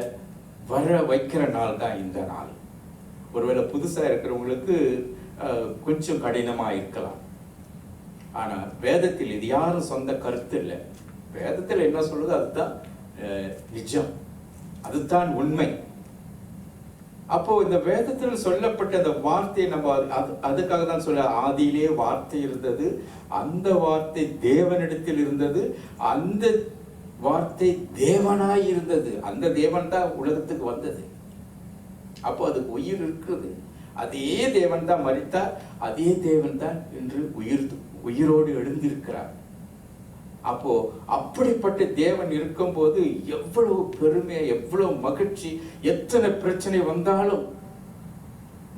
வர வைக்கிற நாள் தான் இந்த நாள். ஒருவேளை புதுசா இருக்கிறவங்களுக்கு கொஞ்சம் கடினமா இருக்கலாம். ஆனா வேதத்தில் இது யாரும் சொந்த கருத்து இல்லை. வேதத்தில் என்ன சொல்லுது அதுதான் நிஜம், அதுதான் உண்மை. அப்போ இந்த வேதத்தில் சொல்லப்பட்ட அந்த வார்த்தை நம்ம அதுக்காக தான் சொல்ல, ஆதியிலே வார்த்தை இருந்தது, அந்த வார்த்தை தேவனிடத்தில் இருந்தது, அந்த வார்த்தை தேவனாய் இருந்தது, அந்த தேவன் தான் உலகத்துக்கு வந்தது. அப்போ அதுக்கு உயிர் இருக்குது. அதே தேவன் தான் மரித்தார், அதே தேவன் தான் இன்று உயிரோடு எழுந்திருக்கிறார். அப்போ அப்படிப்பட்ட தேவன் இருக்கும்போது எவ்வளவு பெருமை, எவ்வளவு மகிழ்ச்சி. எத்தனை பிரச்சனை வந்தாலும்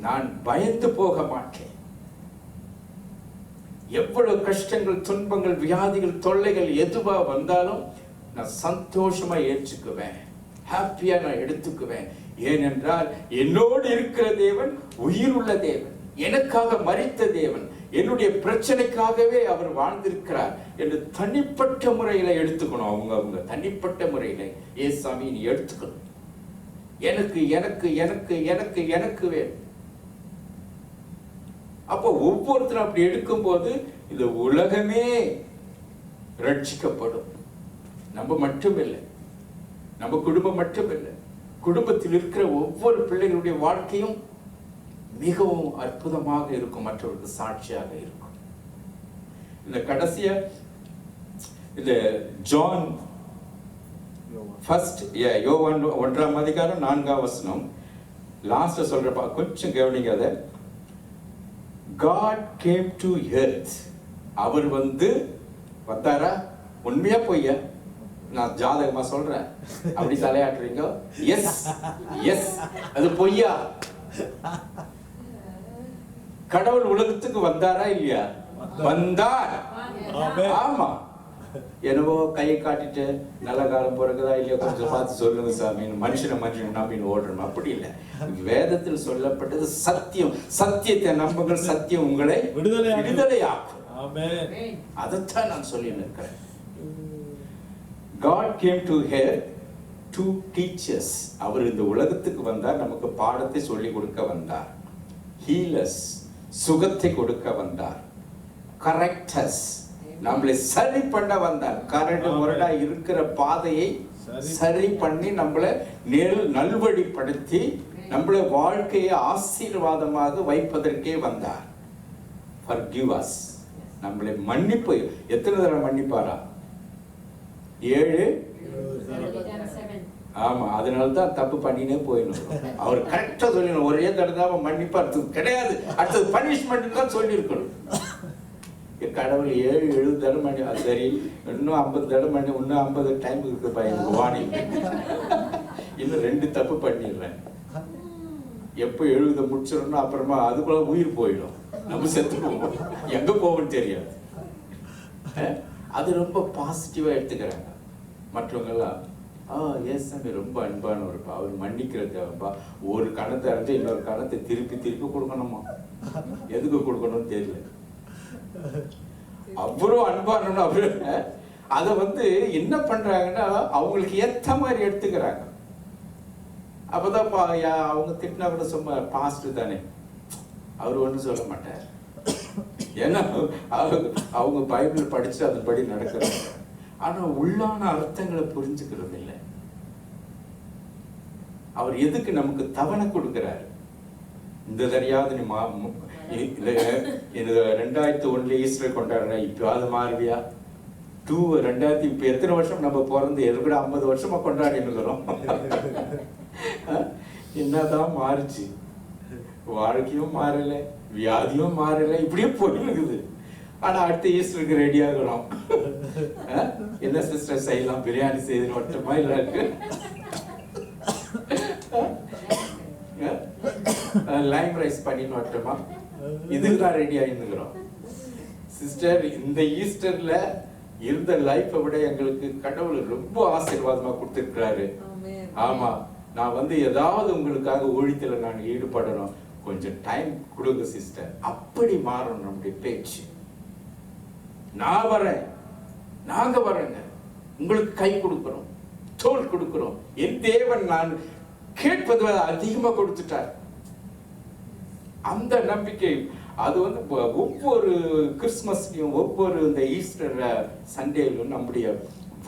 நான் பயந்து போக மாட்டேன். எவ்வளவு கஷ்டங்கள், துன்பங்கள், வியாதிகள், தொல்லைகள் எதுவா வந்தாலும் நான் சந்தோஷமா ஏற்றுக்குவேன், ஹாப்பியா நான் எடுத்துக்குவேன். ஏனென்றால் என்னோடு இருக்கிற தேவன் உயிர் உள்ள தேவன், எனக்காக மரித்த தேவன், என்னுடைய பிரச்சனைக்காகவே அவர் வாழ்ந்திருக்கிறார் என்று தனிப்பட்ட முறையில எடுத்துக்கணும். அவங்க தனிப்பட்ட முறையில ஏசாமி நீ எடுத்துக்கணும். எனக்கு எனக்கு எனக்கு எனக்கு எனக்கு வேணும். அப்போ ஒவ்வொருத்தரும் அப்படி எடுக்கும் போது இந்த உலகமே ரட்சிக்கப்படும். நம்ம மட்டும் இல்லை, நம்ம குடும்பம் மட்டும் இல்லை, குடும்பத்தில் இருக்கிற ஒவ்வொரு பிள்ளைகளுடைய வாழ்க்கையும் மிகவும் அற்புதமாக இருக்கும், மற்றவருக்கு சாட்சியாக இருக்கும். இந்த கடைசிய இந்த ஜான் ஃபர்ஸ்ட் யோவான் 1ஆம் அதிகாரம் 4ஆம் வசனம் லாஸ்ட் சொல்றப்ப கொஞ்சம் கவனிங்க. அதை God came to earth. அவர் வந்தாரா? உண்மையா பொய்யா? நான் ஜாதகமா சொல்றேன், அப்படி தலையாட்டுறீங்க. எஸ் எஸ், அது பொய்யா? கடவுள் உலகத்துக்கு வந்தாரா இல்லையா? வந்தார். ஆமா, என்னவோ கையை காட்டிட்டு நல்ல காலம் பிறகுதா இல்லையா கொஞ்சம் பார்த்து சொல்லுங்க சாமி, மனுஷனை நம்பின்னு ஓடுறோம். அப்படி இல்லை. வேதத்தில் சொல்லப்பட்டது சத்தியம். சத்தியத்தை நம்புங்கள், சத்தியம் உங்களை விடுதலையாக்கும். அதைத்தான் நான் சொல்லி இருக்கிறேன். God came to here to teach us. அவர் இந்த உலகத்துக்கு வந்தார், நமக்கு பாடத்தை சொல்லி கொடுக்க வந்தார். Heal us, சுகத்தை கொடுக்க வந்தார். Correct us, நம்மளை சரி பண்ண வந்தார். கரடு முரடா இருக்கிற பாதையை சரி பண்ணி நம்மளை நல்வழிப்படுத்தி நம்மளை வாழ்க்கையை ஆசீர்வாதமாக வைப்பதற்கே வந்தார். Forgive us, நம்மளை மன்னிப்பு. எத்தனை தடவை மன்னிப்பாரா? 7. ஆமா, அதனாலதான் தப்பு பண்ணினே போயிடணும். அவர் கரெக்டா சொல்லணும். ஒரே தடவை மன்னிப்பா கிடையாது, அடுத்தது பனிஷ்மெண்ட் தான் சொல்லி இருக்கணும். கடவுள் 7-7 தடவை மணி, அது சரி, இன்னும் 50 தடவை மணி, இன்னும் 50 டைம் இருக்கு பையன் வாணி, இன்னும் 2 தப்பு பண்ணிடுறேன். எப்போ 70 முடிச்சிடணும், அப்புறமா அதுக்குள்ள உயிர் போயிடும், நம்ம செத்துக்குவோம், எங்க போவோம்னு தெரியாது. அது ரொம்ப பாசிட்டிவா எடுத்துக்கிறாங்க மற்றவங்க எல்லாம். ஏசாமி ரொம்ப அன்பானவருப்பா, அவர் மன்னிக்கிறதுப்பா. ஒரு கணத்தை அரைஞ்சு இன்னொரு கணத்தை திருப்பி திருப்பி கொடுக்கணுமா? எதுக்கு கொடுக்கணும்னு தெரியல. அவ்வளோ அன்பானு அவரு அதை என்ன பண்றாங்கன்னா அவங்களுக்கு ஏத்த மாதிரி எடுத்துக்கிறாங்க. அப்பதான் அவங்க திட்டினா கூட சும்மா பாஸ்ட் தானே, அவர் ஒன்றும் சொல்ல மாட்டார். ஏன்னா அவங்க பைபிள் படிச்சு அதன்படி நடக்கிறாங்க. ஆனா உள்ளான அர்த்தங்களை புரிஞ்சுக்கிறது இல்லை. அவர் எதுக்கு நமக்கு தவணை கொடுக்கிறாரு? இந்த தடையாவது நீ 2001 ஈஸ்டர் கொண்டாடுற, இப்போ அது மாறுவியா? 2000 இப்போ எத்தனை வருஷம் நம்ம பிறந்து எதுக்கூட 50 வருஷமா கொண்டாடினுக்கிறோம். என்னதான் மாறுச்சு? வாழ்க்கையும் மாறல, வியாதியும் மாறல, இப்படியே போயிடுது. ஆனா அடுத்த ஈஸ்டருக்கு ரெடி ஆகணும். என்ன சிஸ்டர் செய்யலாம்? பிரியாணி செய்து மட்டுமா இல்ல லைம் ரைஸ் பண்ணி மட்டுமா? இதுதான் ரெடி ஆகிருக்கிறோம். சிஸ்டர், இந்த ஈஸ்டர்ல இருந்த லைஃபை விட எங்களுக்கு கடவுள் ரொம்ப ஆசீர்வாதமா கொடுத்திருக்கிறாரு. ஆமா, நான் ஏதாவது உங்களுக்காக ஊழியத்துல நான் ஈடுபடணும், கொஞ்சம் டைம் கொடுங்க சிஸ்டர். அப்படி மாறணும் நம்முடைய பேச்சு. நான் வரேன், நாங்க வரேங்க, உங்களுக்கு கை கொடுக்கிறோம், தோல் கொடுக்கிறோம். என் தேவன் நான் கேட்பது அதிகமா கொடுத்துட்டார். அந்த நம்பிக்கை அது ஒவ்வொரு கிறிஸ்துமஸ்லயும் ஒவ்வொரு இந்த ஈஸ்டர் சண்டேலும் நம்முடைய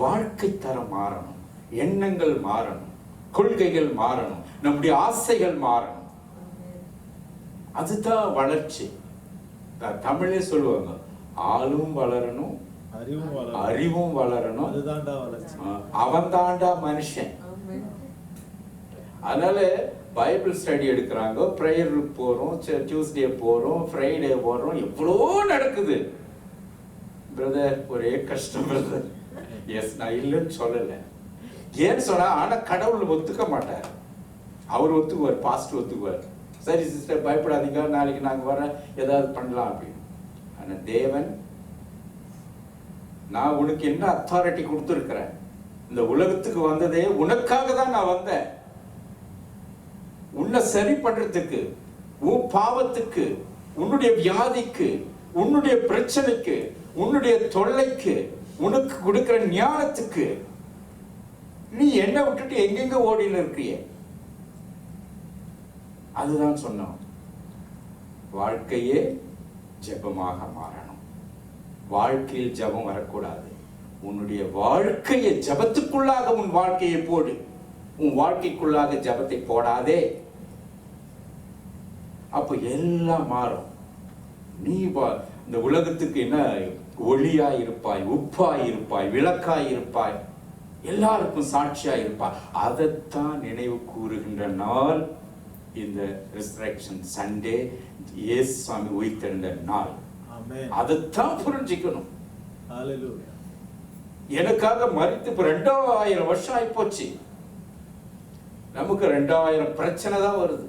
வாழ்க்கை தரம் மாறணும், எண்ணங்கள் மாறணும், கொள்கைகள் மாறணும், நம்முடைய ஆசைகள் மாறணும். அதுதான் வளர்ச்சி. தமிழே சொல்லுவாங்க, ஆளும் வளரணும், அறிவும் வளரணும், அவன் தாண்டா மனுஷன். அதனால பைபிள் ஸ்டடி எடுக்கிறாங்க, ப்ரேயர் போறோம், டியூஸ்டே போறோம், ஃப்ரைடே போறோம், எவ்வளோ நடக்குது பிரதர். ஒரே கஷ்டம் பிரதர். எஸ், நான் இல்லைன்னு சொல்லலை. ஏன்னு சொன்னா, ஆனா கடவுள் ஒத்துக்க மாட்டார். அவர் ஒத்துக்குவார், பாஸ்டர் ஒத்துக்குவார். சரி சிஸ்டர், பயப்படாதீங்க, நாளைக்கு நாங்க வர ஏதாவது பண்ணலாம் அப்படின்னு. ஆனா தேவன், நான் உனக்கு என்ன அத்தாரிட்டி கொடுத்துருக்கிறேன்? இந்த உலகத்துக்கு வந்ததே உனக்காக தான் நான் வந்தேன். உன்னை சரி பண்றதுக்கு, உன் பாவத்துக்கு, உன்னுடைய வியாதிக்கு, உன்னுடைய பிரச்சனைக்கு, உன்னுடைய தொல்லைக்கு, உனக்கு கொடுக்கிற ஞானத்துக்கு. நீ என்ன விட்டுட்டு எங்கெங்க ஓடின்னு இருக்கிறிய? அதுதான் சொன்னோம். வாழ்க்கையே ஜெபமாக மாறணும். வாழ்க்கையில் ஜெபம் வரக்கூடாது. உன்னுடைய வாழ்க்கையை ஜெபத்துக்குள்ளாக உன் வாழ்க்கையை போடு. உன் வாழ்க்கைக்குள்ளாக ஜெபத்தை போடாதே. அப்ப எல்லாம் மாறும். நீ இந்த உலகத்துக்கு என்ன ஒளியா இருப்பாய், உப்பாய் இருப்பாய், விளக்காய் இருப்பாய், எல்லாருக்கும் சாட்சியா இருப்பாய். அதைத்தான் நினைவு கூறுகின்ற நாள் இந்த ரிசரக்ஷன் சண்டே, இயேசு சுவாமி உயிர்த்தெழுந்த நாள். அதைத்தான் புரிஞ்சுக்கணும். எனக்காக மரித்து இப்ப 2000 வருஷம் ஆகி போச்சு. நமக்கு 2000 பிரச்சனை தான் வருது.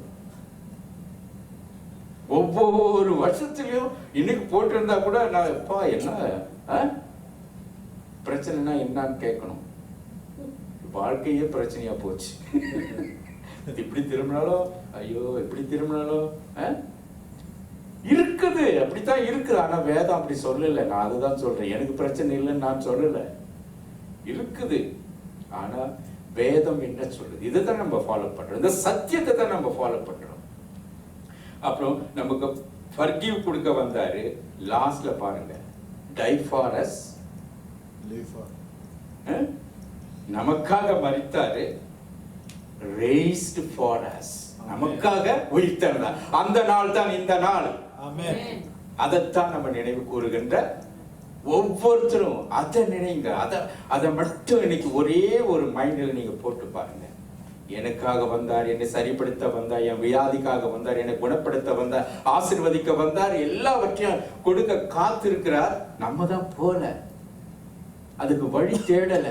ஒவ்வொரு வருஷத்துலயும் இன்னைக்கு போட்டிருந்தா கூட நான் எப்பா என்ன பிரச்சனைனா என்னன்னு கேட்கணும். வாழ்க்கையே பிரச்சனையா போச்சு. இப்படி திரும்பினாலும் ஐயோ, இப்படி திரும்பினாலும் இருக்குது, அப்படித்தான் இருக்குது. ஆனா வேதம் அப்படி சொல்லல. நான் அதுதான் சொல்றேன், எனக்கு பிரச்சனை இல்லைன்னு நான் சொல்லல, இருக்குது. ஆனா வேதம் என்ன சொல்லுது, இதுதான் நம்ம ஃபாலோ பண்றோம், இந்த சத்தியத்தை தான் நம்ம ஃபாலோ பண்றோம். அப்புறம் நமக்கு ஃபர்கிவ் கொடுக்க வந்தாரு. லாஸ்ட்ல பாருங்க, டை ஃபார் அஸ், நமக்காக மரித்தாரு, raised for us, நமக்காக உயிர்த்தெழுந்தார். அந்த நாள் தான் இந்த நாள். அதைத்தான் நம்ம நினைவு கூறுகின்ற ஒவ்வொருத்தரும் அதை நினைங்க. அதை மட்டும் இன்னைக்கு ஒரே ஒரு மைண்டில் நீங்க போட்டு பாருங்க. எனக்காக வந்தார், என்னை சரிப்படுத்த வந்தார், என் வியாதிக்காக வந்தார், என்னை குணப்படுத்த வந்தார், ஆசீர்வதிக்க வந்தார், எல்லாவற்றையும் கொடுக்க காத்திருக்கிறார். நம்ம தான் போல, அதுக்கு வழி தேடல,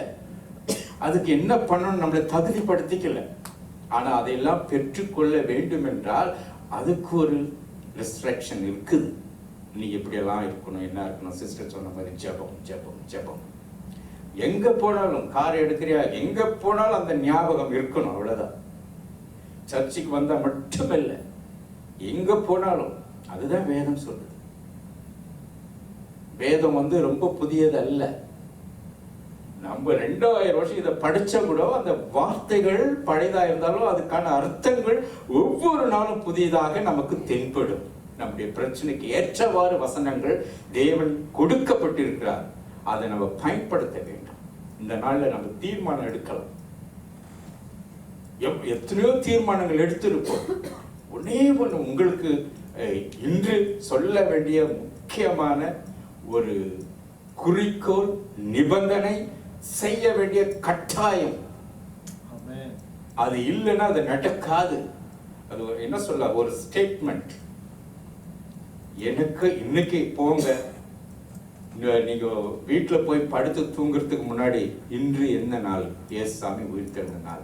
அதுக்கு என்ன பண்ணணும் நம்மளை தகுதிப்படுத்திக்கல. ஆனா அதையெல்லாம் பெற்றுக்கொள்ள வேண்டும் என்றால் அதுக்கு ஒரு ரெஸ்ட்ரிக்ஷன் இருக்குது. நீ எப்படியெல்லாம் இருக்கணும், என்ன இருக்கணும். சிஸ்டர் சொன்ன மாதிரி ஜெபம் ஜெபம் ஜெபம். எங்க போனாலும், கார் எடுக்கிறியா, எங்க போனாலும் அந்த ஞாபகம் இருக்கணும், அவ்வளவுதான். சர்ச்சுக்கு வந்தா மட்டும் இல்லை, எங்க போனாலும். அதுதான் வேதம் சொல்லுது. வேதம் ரொம்ப புதியது அல்ல. நம்ம 2000 வருஷம் இதை படிச்ச கூட அந்த வார்த்தைகள் பழையதா இருந்தாலும் அதுக்கான அர்த்தங்கள் ஒவ்வொரு நாளும் புதியதாக நமக்கு தென்படும். நம்முடைய பிரச்சனைக்கு ஏற்றவாறு வசனங்கள் தேவன் கொடுக்கப்பட்டிருக்கிறார். அதை நம்ம பயன்படுத்த வேண்டும். இந்த நாள்ல நம்ம தீர்மானம் எடுக்கலாம். எத்தனையோ தீர்மானங்கள் எடுத்திருப்போம். ஒன்னே ஒண்ணு உங்களுக்கு இன்று சொல்ல வேண்டிய முக்கியமான ஒரு குறிக்கோள், நிபந்தனை, செய்ய வேண்டிய கட்டாயம். அது இல்லைன்னா அது நடக்காது. அது என்ன சொல்ல, ஒரு ஸ்டேட்மெண்ட். எனக்கு இன்னைக்கு போங்க, நீங்க வீட்டுல போய் படுத்து தூங்குறதுக்கு முன்னாடி இன்று என்ன நாள், ஏசாமி உயிர்த்தெழுந்த நாள்,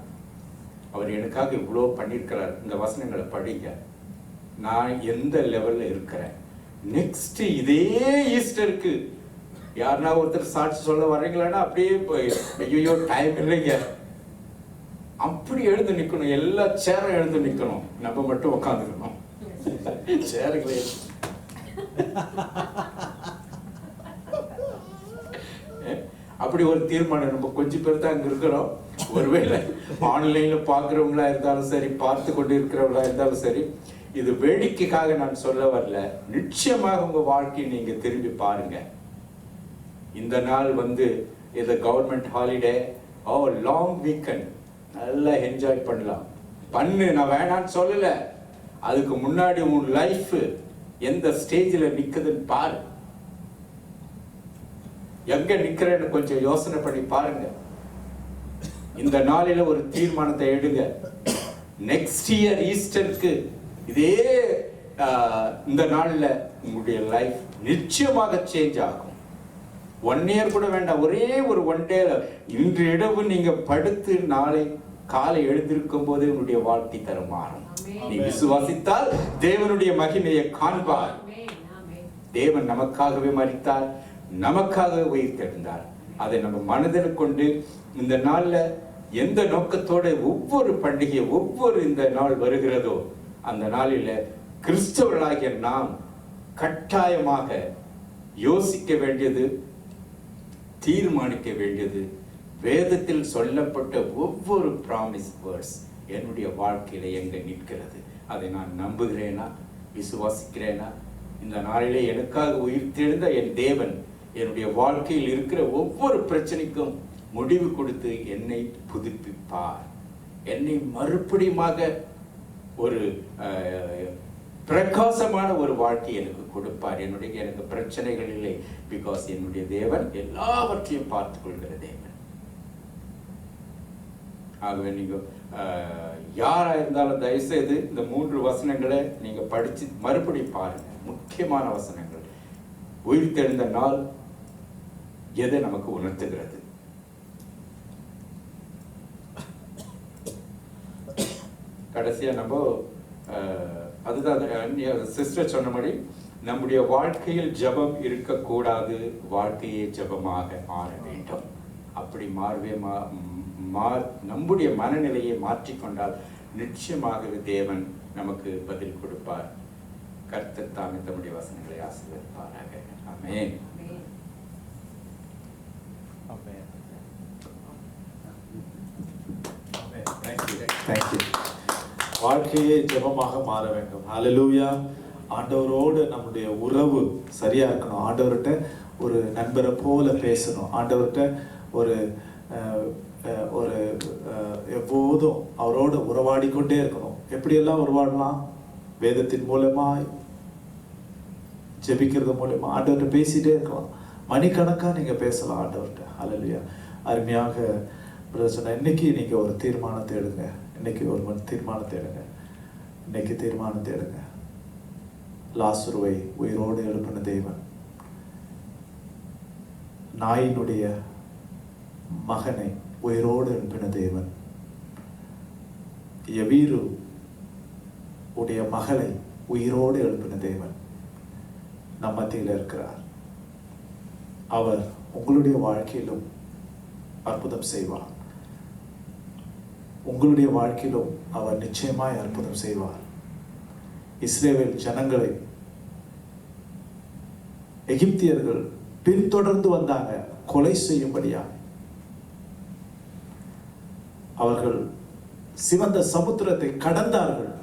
அவர் எனக்காக இவ்வளோ பண்ணியிருக்கிறார், இந்த வசனங்களை படிங்க, நான் எந்த லெவல்ல இருக்கிறேன். நெக்ஸ்ட் இதே ஈஸ்டருக்கு யாருன்னா ஒருத்தர் சாட்சி சொல்ல வர்றீங்களான்னா அப்படியே போய் ஐயோ டைம் இல்லைங்க, அப்படி எழுந்து நிக்கணும். எல்லா சேரும் எழுந்து நிக்கணும், நம்ம மட்டும் உட்காந்துக்கணும். சேருங்களே அப்படி ஒரு தீர்மானம். நம்ம கொஞ்சம் பேர் தான் அங்க இருக்கிறோம். ஒருவேளை ஆன்லைன்ல பாக்குறவங்களா இருந்தாலும் சரி, பார்த்து கொண்டு இருக்கிறவங்களா இருந்தாலும் சரி, இது வேடிக்கைக்காக நான் சொல்ல வரல. நிச்சயமாக உங்க வாழ்க்கையை நீங்க திரும்பி பாருங்க. இந்த நாள் இது கவர்மெண்ட் ஹாலிடே, லாங் வீக்கெண்ட், நல்லா என்ஜாய் பண்ணலாம். பண்ணு, நான் வேணான்னு சொல்லல. அதுக்கு முன்னாடி உன் லைஃப் எந்த ஸ்டேஜ்ல நிக்குதுன்னு பாரு. எங்க நிக்கிறேன்னு கொஞ்சம் யோசனை பண்ணி பாருங்க. இந்த நாளில ஒரு தீர்மானத்தை எடுங்க. நெக்ஸ்ட் இயர் ஈஸ்டருக்கு இதே இந்த நாள்ல உங்களுடைய லைஃப் நிச்சயமாக சேஞ்ச் ஆகும். 1 year கூட வேண்டாம், ஒரே ஒரு 1 day. இன்று இரவு நீங்க படுத்து நாளை காலை எழுந்திருக்கும் போது உங்களுடைய வாழ்க்கை தரம் மாறும். நீ விசுவாசித்தால் தேவனுடைய மகிமையை காண்பார். தேவன் நமக்காகவே மரித்தார், நமக்காக உயிர்த்தெழுந்தார். அதை நம்ம மனதில் கொண்டு இந்த நாள்ல எந்த நோக்கத்தோட ஒவ்வொரு பண்டிகை, ஒவ்வொரு இந்த நாள் வருகிறதோ, அந்த நாளில கிறிஸ்தவர்களாகிய நாம் கட்டாயமாக யோசிக்க வேண்டியது, தீர்மானிக்க வேண்டியது, வேதத்தில் சொல்லப்பட்ட ஒவ்வொரு ப்ராமிஸ் வேர்ட்ஸ் என்னுடைய வாழ்க்கையில எங்க நிற்கிறது, அதை நான் நம்புகிறேனா, விசுவாசிக்கிறேனா? இந்த நாளிலே எனக்காக உயிர்த்தெழுந்த என் தேவன் என்னுடைய வாழ்க்கையில் இருக்கிற ஒவ்வொரு பிரச்சனைக்கும் முடிவு கொடுத்து என்னை புதுப்பிப்பார். என்னை மறுபடியுமாக ஒரு பிரகாசமான ஒரு வாழ்க்கை எனக்கு கொடுப்பார். எனக்கு பிரச்சனைகள் இல்லை. பிகாஸ் என்னுடைய தேவன் எல்லாவற்றையும் பார்த்துக் கொள்கிற தேவன். ஆகவே நீங்க யாரா இருந்தாலும் தயவுசெய்து இந்த 3 வசனங்களை நீங்க படிச்சு மறுபடியும் பாருங்க. முக்கியமான வசனங்கள். உயிர்த்தெழுந்த நாள் எதை நமக்கு உணர்த்துகிறது? கடைசியா நம்ம அதுதான் சிஸ்டர் சொன்ன மாதிரி நம்முடைய வாழ்க்கையில் ஜெபம் இருக்கக்கூடாது, வாழ்க்கையே ஜெபமாக மாற வேண்டும். அப்படி மாறவே நம்முடைய மனநிலையை மாற்றிக்கொண்டால் நிச்சயமாகவே தேவன் நமக்கு பதில் கொடுப்பார். கர்த்தர் தாமே தம்முடைய வசனங்களை ஆசீர்வதிப்பாராக. ஆமென். Amen. Thank you. வாழ்க்கையே ஜெபமாக மாற வேண்டும். ஹல்லேலூயா. ஆண்டவரோடு நம்முடைய உறவு சரியா இருக்கணும். ஆண்டவர்கிட்ட ஒரு நண்பரை போல பேசணும். ஆண்டவர்கிட்ட ஒரு எப்போதும் அவரோடு உறவாடி கொண்டே இருக்கணும். எப்படியெல்லாம் உறவாடலாம்? வேதத்தின் மூலமாய், ஜெபிக்கிறது மூலமா ஆண்டவர்கிட்ட பேசிட்டே இருக்கலாம். மணிக்கணக்காக நீங்க பேசலாம் ஆண்டவர்கிட்ட. ஹல்லேலூயா. அருமையாக சொன்ன இன்னைக்கு நீங்க ஒரு தீர்மானத்தை எடுங்க. இன்னைக்கு ஒரு தீர்மானத்தை எடுங்க. இன்னைக்கு தீர்மானத்தை எடுங்க. லாசருவை உயிரோடு எழுப்பின தேவன், நாயினுடைய மகனை உயிரோடு எழுப்பின தேவன், யவீரு உடைய மகளை உயிரோடு எழுப்பின தேவன் நம் மத்தியில் இருக்கிறார். அவர் உங்களுடைய வாழ்க்கையிலும் அற்புதம் செய்வார். உங்களுடைய வாழ்க்கையிலும் அவர் நிச்சயமாய் அற்புதம் செய்வார். இஸ்ரவேல் ஜனங்களை எகிப்தியர்கள் பின்தொடர்ந்து வந்தாங்க கொலை செய்யும்படியா. அவர்கள் சிவந்த சமுத்திரத்தை கடந்தார்கள்,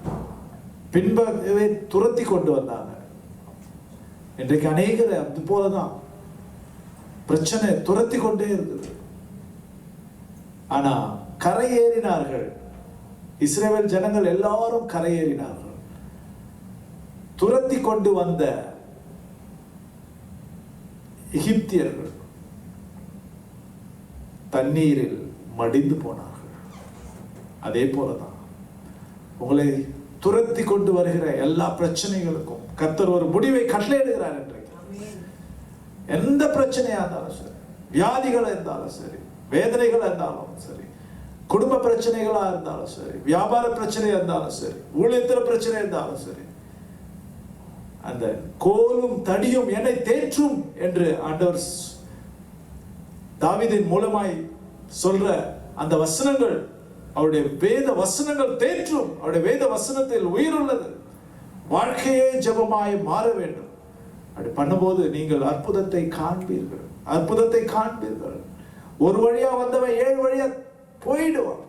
பின்பவே துரத்தி கொண்டு வந்தாங்க. இன்றைக்கு அநேகர் அது போலதான் பிரச்சனை துரத்தி கொண்டே இருக்குது. ஆனா கரையேறினார்கள். இஸ்ரவேல் ஜனங்கள் எல்லாரும் கரையேறினார்கள். துரத்தி கொண்டு வந்த எகிப்தியர்கள் தண்ணீரில் மடிந்து போனார்கள். அதே போலதான் உங்களை துரத்தி கொண்டு வருகிற எல்லா பிரச்சனைகளுக்கும் கர்த்தர் ஒரு முடிவை கட்டளையிடுகிறார். இன்றைக்கு எந்த பிரச்சனையா இருந்தாலும் சரி, வியாதிகளா இருந்தாலும் சரி, வேதனைகளா இருந்தாலும் சரி, குடும்ப பிரச்சனைகளா இருந்தாலும் சரி, வியாபார பிரச்சனையா இருந்தாலும் சரி, ஊழியத்தில பிரச்சனை இருந்தாலும் சரி, அந்த கோலும் தடியும் என்னை தேற்றும் என்று ஆண்டவர் தாவீதின் மூலமாய் சொல்ற அந்த வசனங்கள், அவருடைய வேத வசனங்கள் தேற்றும். அவருடைய வேத வசனத்தில் உயிர் உள்ளது. வாழ்க்கையே ஜெபமாய் மாற வேண்டும். அப்படி பண்ணும்போது நீங்கள் அற்புதத்தை காண்பீர்கள். அற்புதத்தை காண்பீர்கள். ஒரு வழியா வந்தவன் 7 வழியா போயிடுவான்.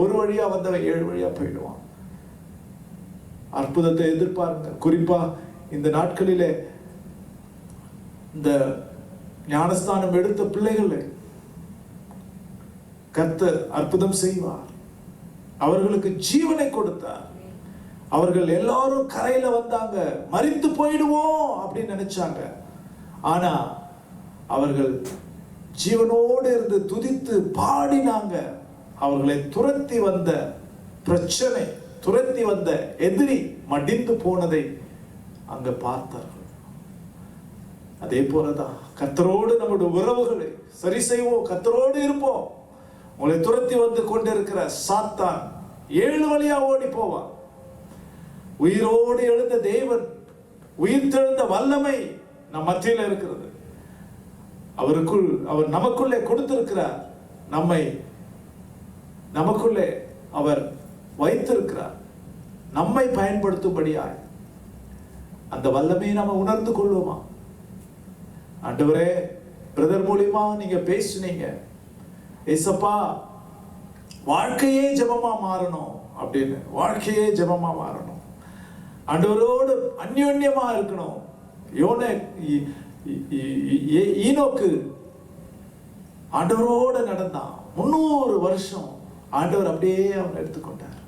ஒரு வழியா வந்தவன் 7 வழியா போயிடுவான். அற்புதத்தை எதிர்பாருங்க. குறிப்பா இந்த நாட்களிலே இந்த ஞானஸ்தானம் எடுத்த பிள்ளைகளை கர்த்தர் அற்புதம் செய்வார். அவர்களுக்கு ஜீவனை கொடுத்தார். அவர்கள் எல்லாரும் கரையில வந்தாங்க, மரித்து போயிடுவோம் அப்படின்னு நினைச்சாங்க. ஆனா அவர்கள் ஜீவனோடு இருந்து துதித்து பாடினாங்க. அவர்களை துரத்தி வந்த பிரச்சனை, துரத்தி வந்த எதிரி மடிந்து போனதை அங்க பார்த்தார்கள். அதே போலதான் கர்த்தரோடு நம்முடைய உறவுகளை சரி செய்வோம், கர்த்தரோடு இருப்போம். உங்களை துரத்தி வந்து கொண்டிருக்கிற சாத்தான் 7 வழியா ஓடி போவான். உயிரோடு எழுந்த தேவன், உயிர் தெழுந்த வல்லமை நம் மத்தியில் இருக்கிறது. அவர் நமக்குள்ளே கொடுத்திருக்கிறார். நம்மை நமக்குள்ளே அவர் வைத்திருக்கிறார். நம்மை பயன்படுத்தும்படியாய் அந்த வல்லமையை நம்ம உணர்ந்து கொள்வோமா? ஆண்டவரே, பிரதர் மூலியமா நீங்க பேசுனீங்க, ஏசப்பா வாழ்க்கையே ஜெபமா மாறணும் அப்படின்னு. வாழ்க்கையே ஜெபமா மாறணும். ஆண்டவரோடு அந்யோன்யமா இருக்கணும். ஈனோக்கு ஆண்டவரோடு நடந்தான் 300 வருஷம். ஆண்டவர் அப்படியே அவனை எடுத்துக்கொண்டார்.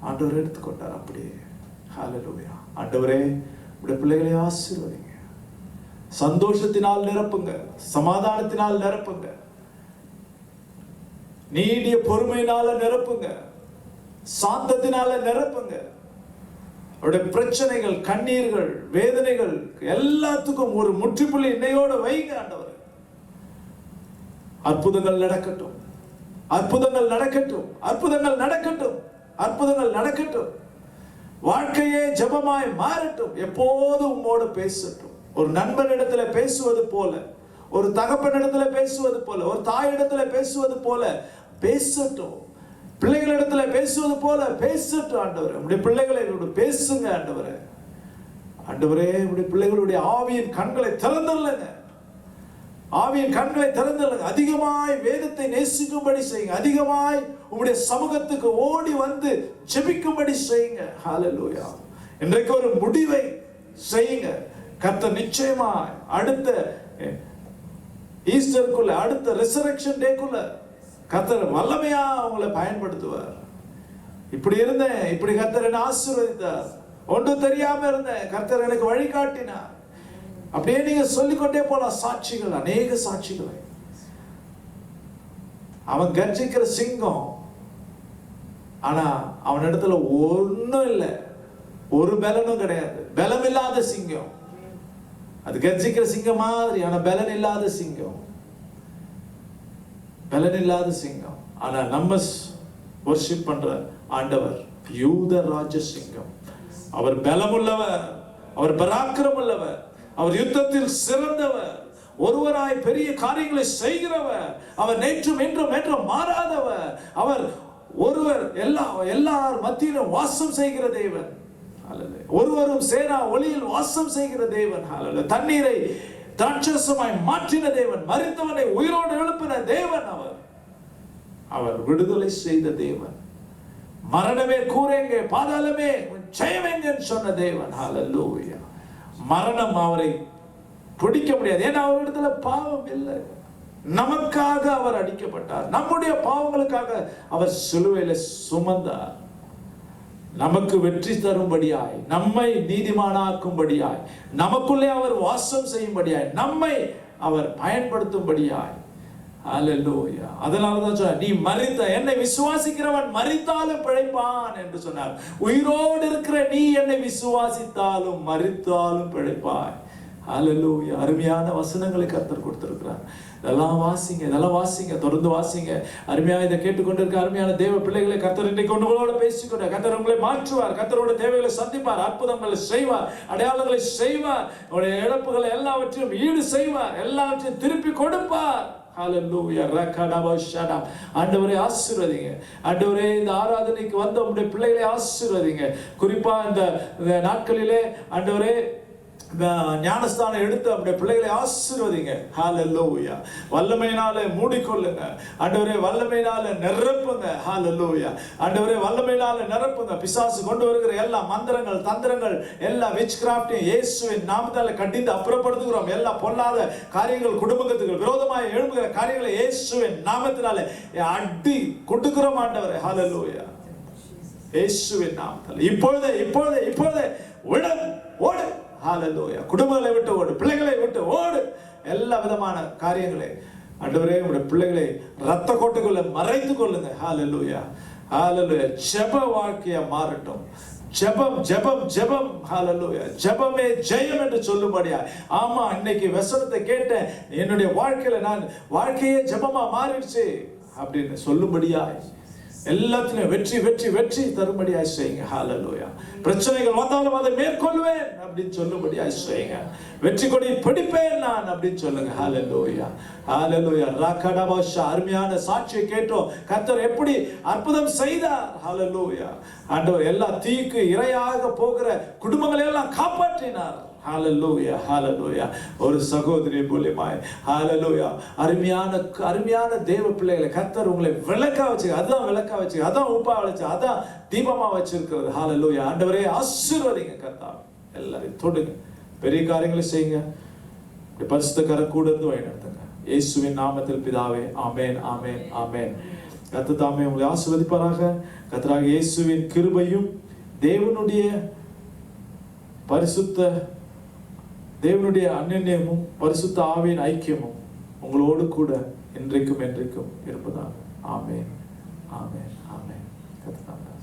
ஆண்டவர் எடுத்துக்கொண்டார் அப்படியே. ஹல்லேலூயா. ஆண்டவரே, உடைய பிள்ளைகளை ஆசீர்வதிங்க. சந்தோஷத்தினால் நிரப்புங்க, சமாதானத்தினால் நிரப்புங்க, நீடிய பொறுமையினால நிரப்புங்க, சாந்தத்தினால நிரப்புங்க. அவருடைய பிரச்சனைகள், கண்ணீர்கள், வேதனைகள் எல்லாத்துக்கும் ஒரு முற்றுப்புள்ளி இன்னையோட வைங்க ஆண்டவர். அற்புதங்கள் நடக்கட்டும், அற்புதங்கள் நடக்கட்டும், அற்புதங்கள் நடக்கட்டும், அற்புதங்கள் நடக்கட்டும். வாழ்க்கையே ஜெபமாய் மாறட்டும். எப்போதும் உம்மோடு பேசட்டும். ஒரு நண்பனிடத்துல பேசுவது போல, ஒரு தகப்பனிடத்துல பேசுவது போல, ஒரு தாயிடத்துல பேசுவது போல பேசட்டும். பிள்ளைகளிடத்துல பேசுவது போல பேசட்டும். ஆண்டவரே, உம்முடைய பிள்ளைகளை பேசுங்க ஆண்டவரே. ஆண்டவரே, உம்முடைய பிள்ளைகளுடைய ஆவியின் கண்களை திறந்துள்ளங்க. ஆவியின் கண்களை திறந்துள்ளங்க. அதிகமாய் வேதத்தை நேசிக்கும்படி செய்யுங்க. அதிகமாய் உம்முடைய சமூகத்துக்கு ஓடி வந்து ஜெபிக்கும்படி செய்யுங்க. ஹல்லேலூயா. இன்றைக்கு ஒரு முடிவை செய்யுங்க. கர்த்தர் நிச்சயமாய் அடுத்த ஈஸ்டருக்குள்ள, அடுத்த ரெசரக்ஷன் டேக்குள்ள கர்த்தர் வல்லமையா உங்களை பயன்படுத்துவார். இப்படி இருந்தேன், இப்படி கர்த்தர் என்னை ஆசீர்வதித்தார், ஒன்றும் தெரியாம இருந்தேன், கர்த்தர் எனக்கு வழிகாட்டினார். அப்படியே நீங்க சொல்லிக்கொண்டே போலாம் சாட்சிகள், அநேக சாட்சிகளை. அவன் கர்ஜிக்கிற சிங்கம், ஆனா அவன் இடத்துல ஒன்னும் இல்லை, ஒரு பலனும் கிடையாது. பலம் இல்லாத சிங்கம். அது கர்ஜிக்கிற சிங்கம் மாதிரி, ஆனா பலன் இல்லாத சிங்கம். பலன் இல்லாத சிங்கம். ஆனா நம்ம வர்ஷிப் பண்ற ஆண்டவர் யூத ராஜ சிங்கம். அவர் பலமுள்ளவர், அவர் பராக்கிரம் உள்ளவர், அவர் யுத்தத்தில் சிறந்தவர், ஒருவராய் பெரிய காரியங்களை செய்கிறவர், அவர் நேற்றும் இன்றும் என்றும் மாறாதவர், அவர் ஒருவர் எல்லார் மத்தியிலும் வாசம் செய்கிற தேவன். ஒருவரும் சேரா ஒளியில் வாசம் செய்கிற தேவன். தண்ணீரை திராட்சரசமாய் மாற்றின தேவன், மரித்தவனை உயிரோடு எழுப்பின தேவன். அவர் விடுதலை செய்த தேவன். மரணமே கூறேங்க, பாதாளமே ஜெயமெங்கன்னு சொன்ன தேவன். ஹல்லேலூயா. மரணம் அவரை பிடிக்க முடியாது. ஏன்னா அவரிடத்துல பாவம் இல்லை. நமக்காக அவர் அடிக்கப்பட்டார், நம்முடைய பாவங்களுக்காக அவர் சிலுவையில சுமந்தார். நமக்கு வெற்றி தரும்படியாய், நம்மை நீதிமானாக்கும்படியாய், நமக்குள்ளே அவர் வாசம் செய்யும்படியாய், நம்மை அவர் பயன்படுத்தும்படியாய். ஹல்லேலூயா. அதனாலதான் சொன்னார், நீ மரித்த, என்னை விசுவாசிக்கிறவன் மரித்தாலும் பிழைப்பான் என்று சொன்னார். உயிரோடு இருக்கிற நீ என்னை விசுவாசித்தாலும் மரித்தாலும் பிழைப்பாய். ஹல்லேலூயா. அருமையான வசனங்களை கர்த்தர் கொடுத்திருக்கிறார். இதெல்லாம் வாசிங்க, இதெல்லாம் வாசிங்க, தொடர்ந்து வாசிங்க. அருமையாக இதை கேட்டுக்கொண்டிருக்க அருமையான தேவ பிள்ளைகளை கர்த்தர் இன்றைக்கு உங்களோட பேசிக்கொண்டு கர்த்தர் உங்களை மாற்றுவார். கர்த்தரோட தேவைகளை சந்திப்பார், அற்புதங்களை செய்வார், அடையாளங்களை செய்வார், உங்களுடைய இழப்புகளை எல்லாவற்றையும் ஈடு செய்வார், எல்லாவற்றையும் திருப்பி கொடுப்பார். ஹல்லேலூயா. ரகடபஷடா. ஆண்டவரே ஆசீர்வதிங்க. ஆண்டவரே, இந்த ஆராதனைக்கு வந்த உங்களுடைய பிள்ளைகளை ஆசீர்வதிங்க. குறிப்பா இந்த நாட்களிலே ஆண்டவரே ஞானஸ்தானம் எடுத்து நம்முடைய பிள்ளைகளை ஆசீர்வதிங்க. ஹல்லேலூயா. வல்லமையினாலே மூடிக்கொள்ளுங்க ஆண்டவரே, வல்லமையினாலே நிரப்புங்க. ஹல்லேலூயா. ஆண்டவரே, வல்லமையினாலே நிரப்புங்க. பிசாசு கொண்டு வருகிற எல்லா மந்திரங்கள், தந்திரங்கள், எல்லா விச் கிராஃப்டையும் இயேசுவின் நாமத்தால கண்டித்து அப்புறப்படுத்துகிறோம். எல்லா பொல்லாத காரியங்கள், குடும்பத்துக்கு விரோதமாக எழும்புகிற காரியங்களை இயேசுவின் நாமத்தினாலே அடி கொடுக்கிறோம் ஆண்டவரே. ஹல்லேலூயா. இயேசுவின் நாமத்தால இப்பொழுதே விடு, ஓடு. ஹல்லேலூயா. குடும்பங்களை விட்டு ஓடு, பிள்ளைகளை விட்டு ஓடு. எல்லா விதமான காரியங்களை ஆண்டவரே, உங்களுடைய பிள்ளைகளை ரத்த கோட்டைக்குள்ள மறைத்து கொள்ளுங்க. ஹல்லேலூயா. ஹல்லேலூயா. ஜெப வாழ்க்கையா மாறட்டும். ஜெபம் ஜெபம் ஜெபம். ஹல்லேலூயா. ஜெபமே ஜெயம் என்று சொல்லும்படியா. ஆமா, இன்னைக்கு வசனத்தை கேட்டேன், என்னுடைய வாழ்க்கையில நான் வாழ்க்கையே ஜெபமா மாறிடுச்சு அப்படின்னு சொல்லும்படியா, எல்லாத்திலும் வெற்றி வெற்றி வெற்றி தரும்படியா செய்யுங்க. ஹல்லேலூயா. பிரச்சனைகள் வந்தாலும் அதை மேற்கொள்வேன் அப்படின்னு சொல்லும்படியா செய்யுங்க. வெற்றி கொடி பிடிப்பேன் நான் அப்படின்னு சொல்லுங்க. ஹல்லேலூயா. ஹல்லேலூயா. ரகடபஷா. அருமையான சாட்சியை கேட்டோம். கர்த்தர் எப்படி அற்புதம் செய்தார். ஹல்லேலூயா. ஆண்டவர் எல்லா தீக்கு இரையாக போகிற குடும்பங்களை எல்லாம் காப்பாற்றினார். ஹல்லேலூயா. ஹல்லேலூயா. ஒரு சகோதரி மூலமாய் ஹல்லேலூயா அருமையான தேவ பிள்ளைகளை கர்த்தர் உங்களை விளக்கா வச்சு, அதான் விளக்கா வச்சு, அதான் உப்பா வச்சு, அதான் தீபமா வச்சிருக்கிறது. ஹல்லேலூயா. ஆண்டவரே ஆசீர்வதிங்க. கர்த்தர் எல்லாரையும் தொடுங்க, பெரிய காரியங்களை செய்யுங்க. பரிசுத்த கரம் கூட இருந்து வழிநடத்துங்க. இயேசுவின் நாமத்தில் பிதாவே. ஆமென், ஆமென், ஆமென். கர்த்தர் தாமே உங்களை ஆசீர்வதிப்பாராக. கர்த்தராகிய இயேசுவின் கிருபையும் தேவனுடைய அன்யோன்யமும் பரிசுத்த ஆவியின் ஐக்கியமும் உங்களோடு கூட இன்றைக்கும் என்றைக்கும் இருப்பதாக. ஆமென், ஆமென், ஆமென். கர்த்தர்